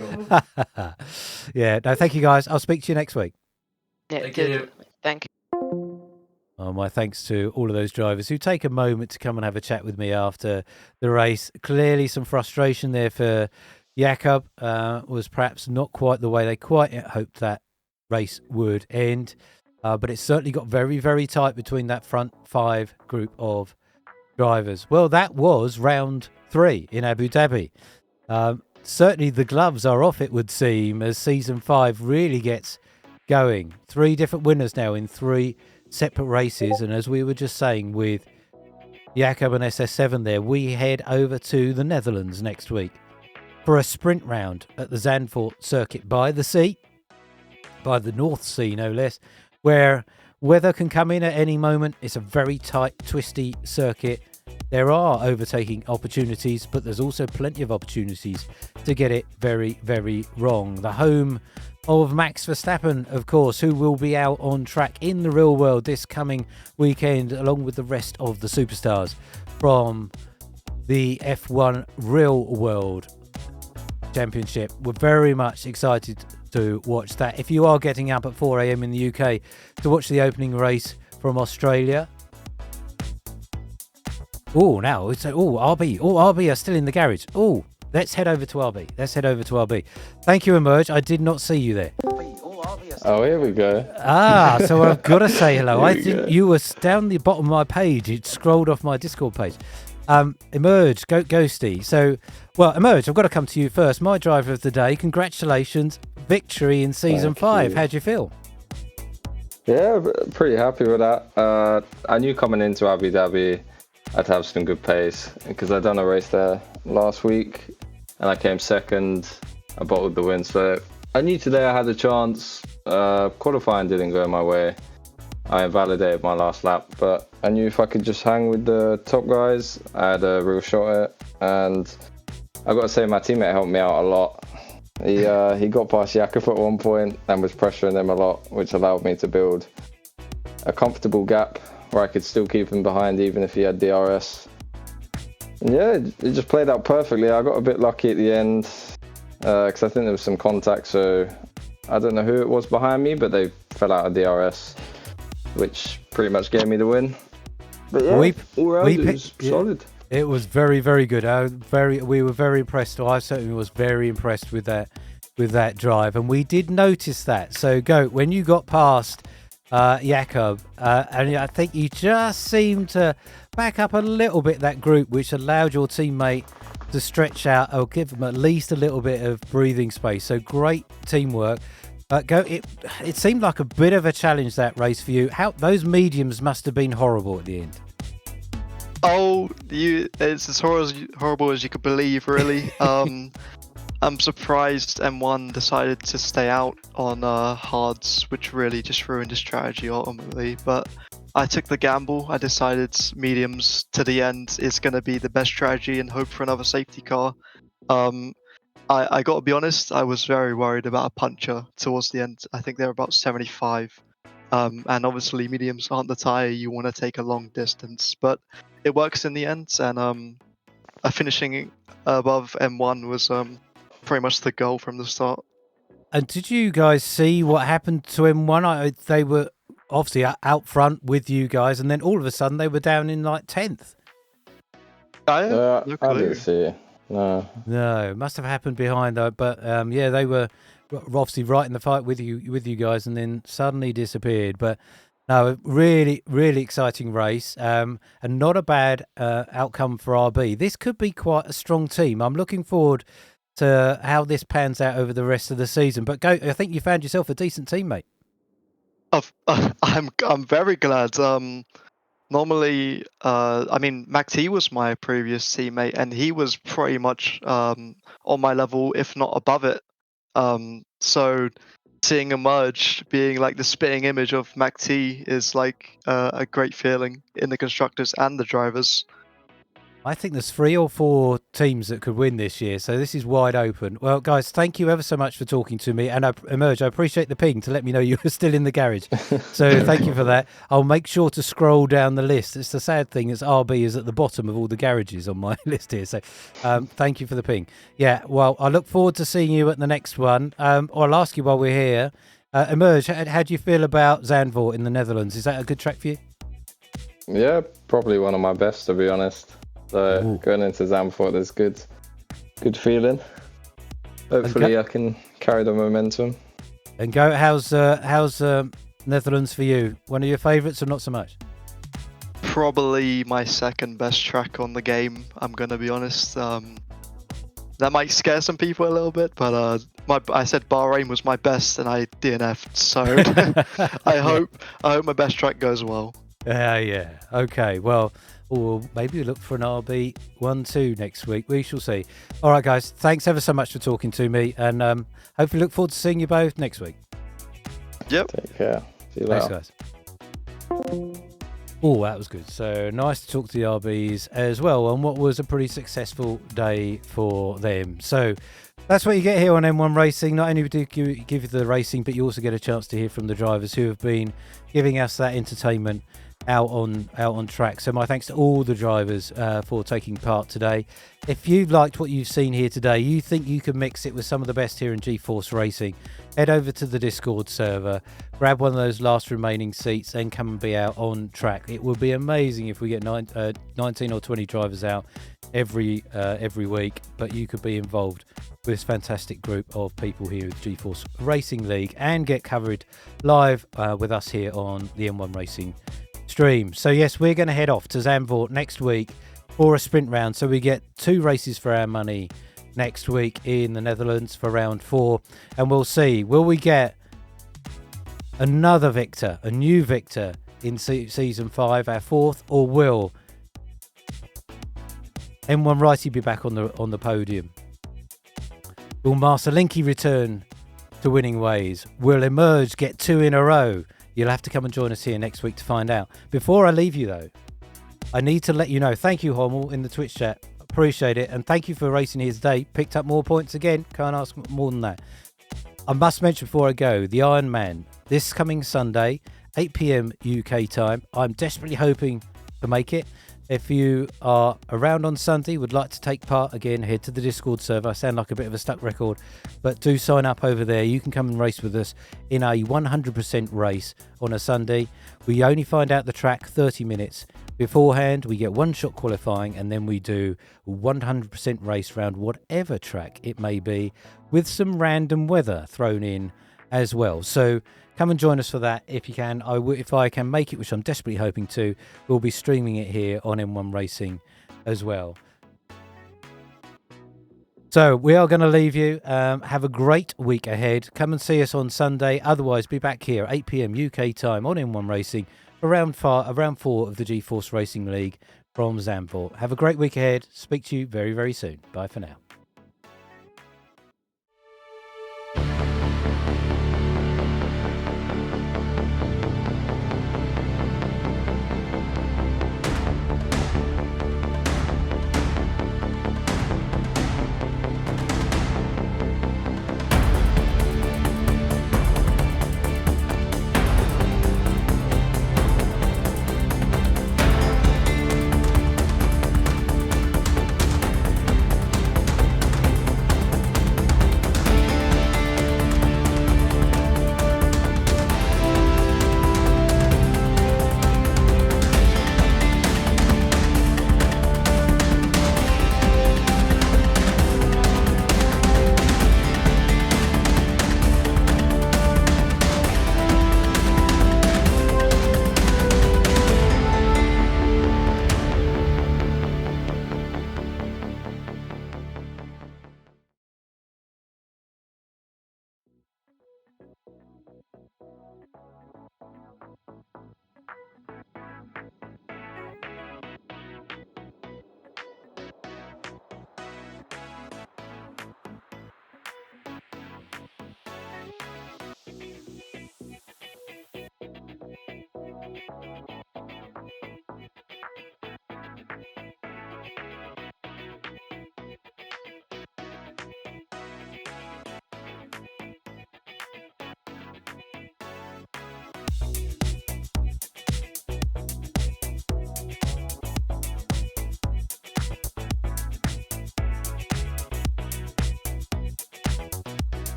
Yeah, no, thank you guys. I'll speak to you next week. Yeah, Thank good. you. Thank you. Oh, my thanks to all of those drivers who take a moment to come and have a chat with me after the race. Clearly some frustration there for Jakob. Was perhaps not quite the way they quite hoped that race would end. But it certainly got very, very tight between that front five group of drivers. Well, that was round 3 in Abu Dhabi. Certainly the gloves are off, it would seem, as season 5 really gets going. 3 different winners now in 3 separate races, and as we were just saying with Jakob and SS7 there, we head over to the Netherlands next week for a sprint round at the Zandvoort circuit by the sea, by the North Sea no less, where weather can come in at any moment. It's a very tight, twisty circuit. There are overtaking opportunities, but there's also plenty of opportunities to get it very, very wrong. The home of Max Verstappen, of course, who will be out on track in the real world this coming weekend, along with the rest of the superstars from the F1 Real World Championship. We're very much excited to watch that. If you are getting up at 4 a.m. in the UK to watch the opening race from Australia, RB are still in the garage. Let's head over to RB. Thank you, Emerge. I did not see you there. Oh, here we go. So I've got to say hello. I think you were down the bottom of my page. It scrolled off my Discord page. Emerge, Ghosty. So, well, Emerge, I've got to come to you first. My driver of the day. Congratulations. Victory in season 5. How'd you feel? Yeah, pretty happy with that. I knew coming into Abu Dhabi I'd have some good pace because I'd done a race there last week and I came second. I bottled the win, so I knew today I had a chance. Qualifying didn't go my way. I invalidated my last lap, but I knew if I could just hang with the top guys, I had a real shot at it. And I got to say, my teammate helped me out a lot. He got past Jakob at one point and was pressuring him a lot, which allowed me to build a comfortable gap where I could still keep him behind even if he had DRS. And yeah, it just played out perfectly. I got a bit lucky at the end because I think there was some contact, so I don't know who it was behind me, but they fell out of DRS, which pretty much gave me the win. But yeah, all round it was solid. It was very, very good. We were very impressed. I certainly was very impressed with that drive, and we did notice that. So, Goat, when you got past Jakob, and I think you just seemed to back up a little bit that group, which allowed your teammate to stretch out or give them at least a little bit of breathing space. So great teamwork. Goat, it seemed like a bit of a challenge, that race for you. How those mediums must have been horrible at the end. Oh, it's as horrible as you could believe, really. I'm surprised M1 decided to stay out on hards, which really just ruined his strategy ultimately. But I took the gamble. I decided mediums to the end is going to be the best strategy and hope for another safety car. I got to be honest, I was very worried about a puncher towards the end. I think they're about 75. And obviously mediums aren't the tyre you want to take a long distance, but it works in the end, and finishing above M1 was pretty much the goal from the start. And did you guys see what happened to M1? They were obviously out front with you guys, and then all of a sudden they were down in like 10th. I didn't see it. No, it must have happened behind though. But yeah, they were obviously right in the fight with you guys, and then suddenly disappeared. But no, really, really exciting race, and not a bad outcome for RB. This could be quite a strong team. I'm looking forward to how this pans out over the rest of the season. But I think you found yourself a decent teammate. I'm very glad. Normally, I mean, Mac T was my previous teammate, and he was pretty much on my level, if not above it. So seeing Emerge being like the spitting image of Mac T is like a great feeling in the constructors and the drivers. I think there's 3 or 4 teams that could win this year, so this is wide open. Well, guys, thank you ever so much for talking to me. And Emerge, I appreciate the ping to let me know you were still in the garage. So thank you for that. I'll make sure to scroll down the list. It's the sad thing is RB is at the bottom of all the garages on my list here. So thank you for the ping. Yeah, well, I look forward to seeing you at the next one. I'll ask you while we're here. Emerge, how do you feel about Zandvoort in the Netherlands? Is that a good track for you? Yeah, probably one of my best, to be honest. So going into Zandvoort is good feeling. Hopefully I can carry the momentum. And go, how's Netherlands for you? One of your favourites or not so much? Probably my second best track on the game, I'm gonna be honest. That might scare some people a little bit, but I said Bahrain was my best and I DNF'd, so I hope my best track goes well. Yeah. Okay, well, or maybe look for an RB 1-2 next week. We shall see. All right, guys. Thanks ever so much for talking to me, and hopefully look forward to seeing you both next week. Yep. Take care. See you later. Thanks, guys. Oh, that was good. So nice to talk to the RBs as well on what was a pretty successful day for them. So that's what you get here on M1 Racing. Not only do you give you the racing, but you also get a chance to hear from the drivers who have been giving us that entertainment out on track. So my thanks to all the drivers for taking part today. If you've liked what you've seen here today, you think you can mix it with some of the best here in G-Force Racing, head over to the Discord server, grab one of those last remaining seats, and come and be out on track. It would be amazing if we get 19 or 20 drivers out every week, but you could be involved with this fantastic group of people here at G-Force Racing League and get covered live with us here on the M1 Racing stream. So yes, we're going to head off to Zandvoort next week for a sprint round, so we get 2 races for our money next week in the Netherlands for round 4, and we'll see, will we get another victor, a new victor in season 5, our 4th, or will M1 Righty be back on the podium? Will Marcelinki return to winning ways? Will Emerge get 2 in a row? You'll have to come and join us here next week to find out. Before I leave you, though, I need to let you know, thank you, Hommel, in the Twitch chat. Appreciate it. And thank you for racing here today. Picked up more points again. Can't ask more than that. I must mention before I go, the Ironman, this coming Sunday, 8 p.m. UK time. I'm desperately hoping to make it. If you are around on Sunday, would like to take part, again, head to the Discord server. I sound like a bit of a stuck record, but do sign up over there. You can come and race with us in a 100% race on a Sunday. We only find out the track 30 minutes beforehand. We get one shot qualifying, and then we do 100% race round whatever track it may be, with some random weather thrown in as well. So come and join us for that if you can. If I can make it, which I'm desperately hoping to, we'll be streaming it here on M1 Racing as well. So we are going to leave you. Have a great week ahead. Come and see us on Sunday. Otherwise, be back here 8 p.m. UK time on M1 Racing for round 4 of the G-Force Racing League from Zandvoort. Have a great week ahead. Speak to you very, very soon. Bye for now.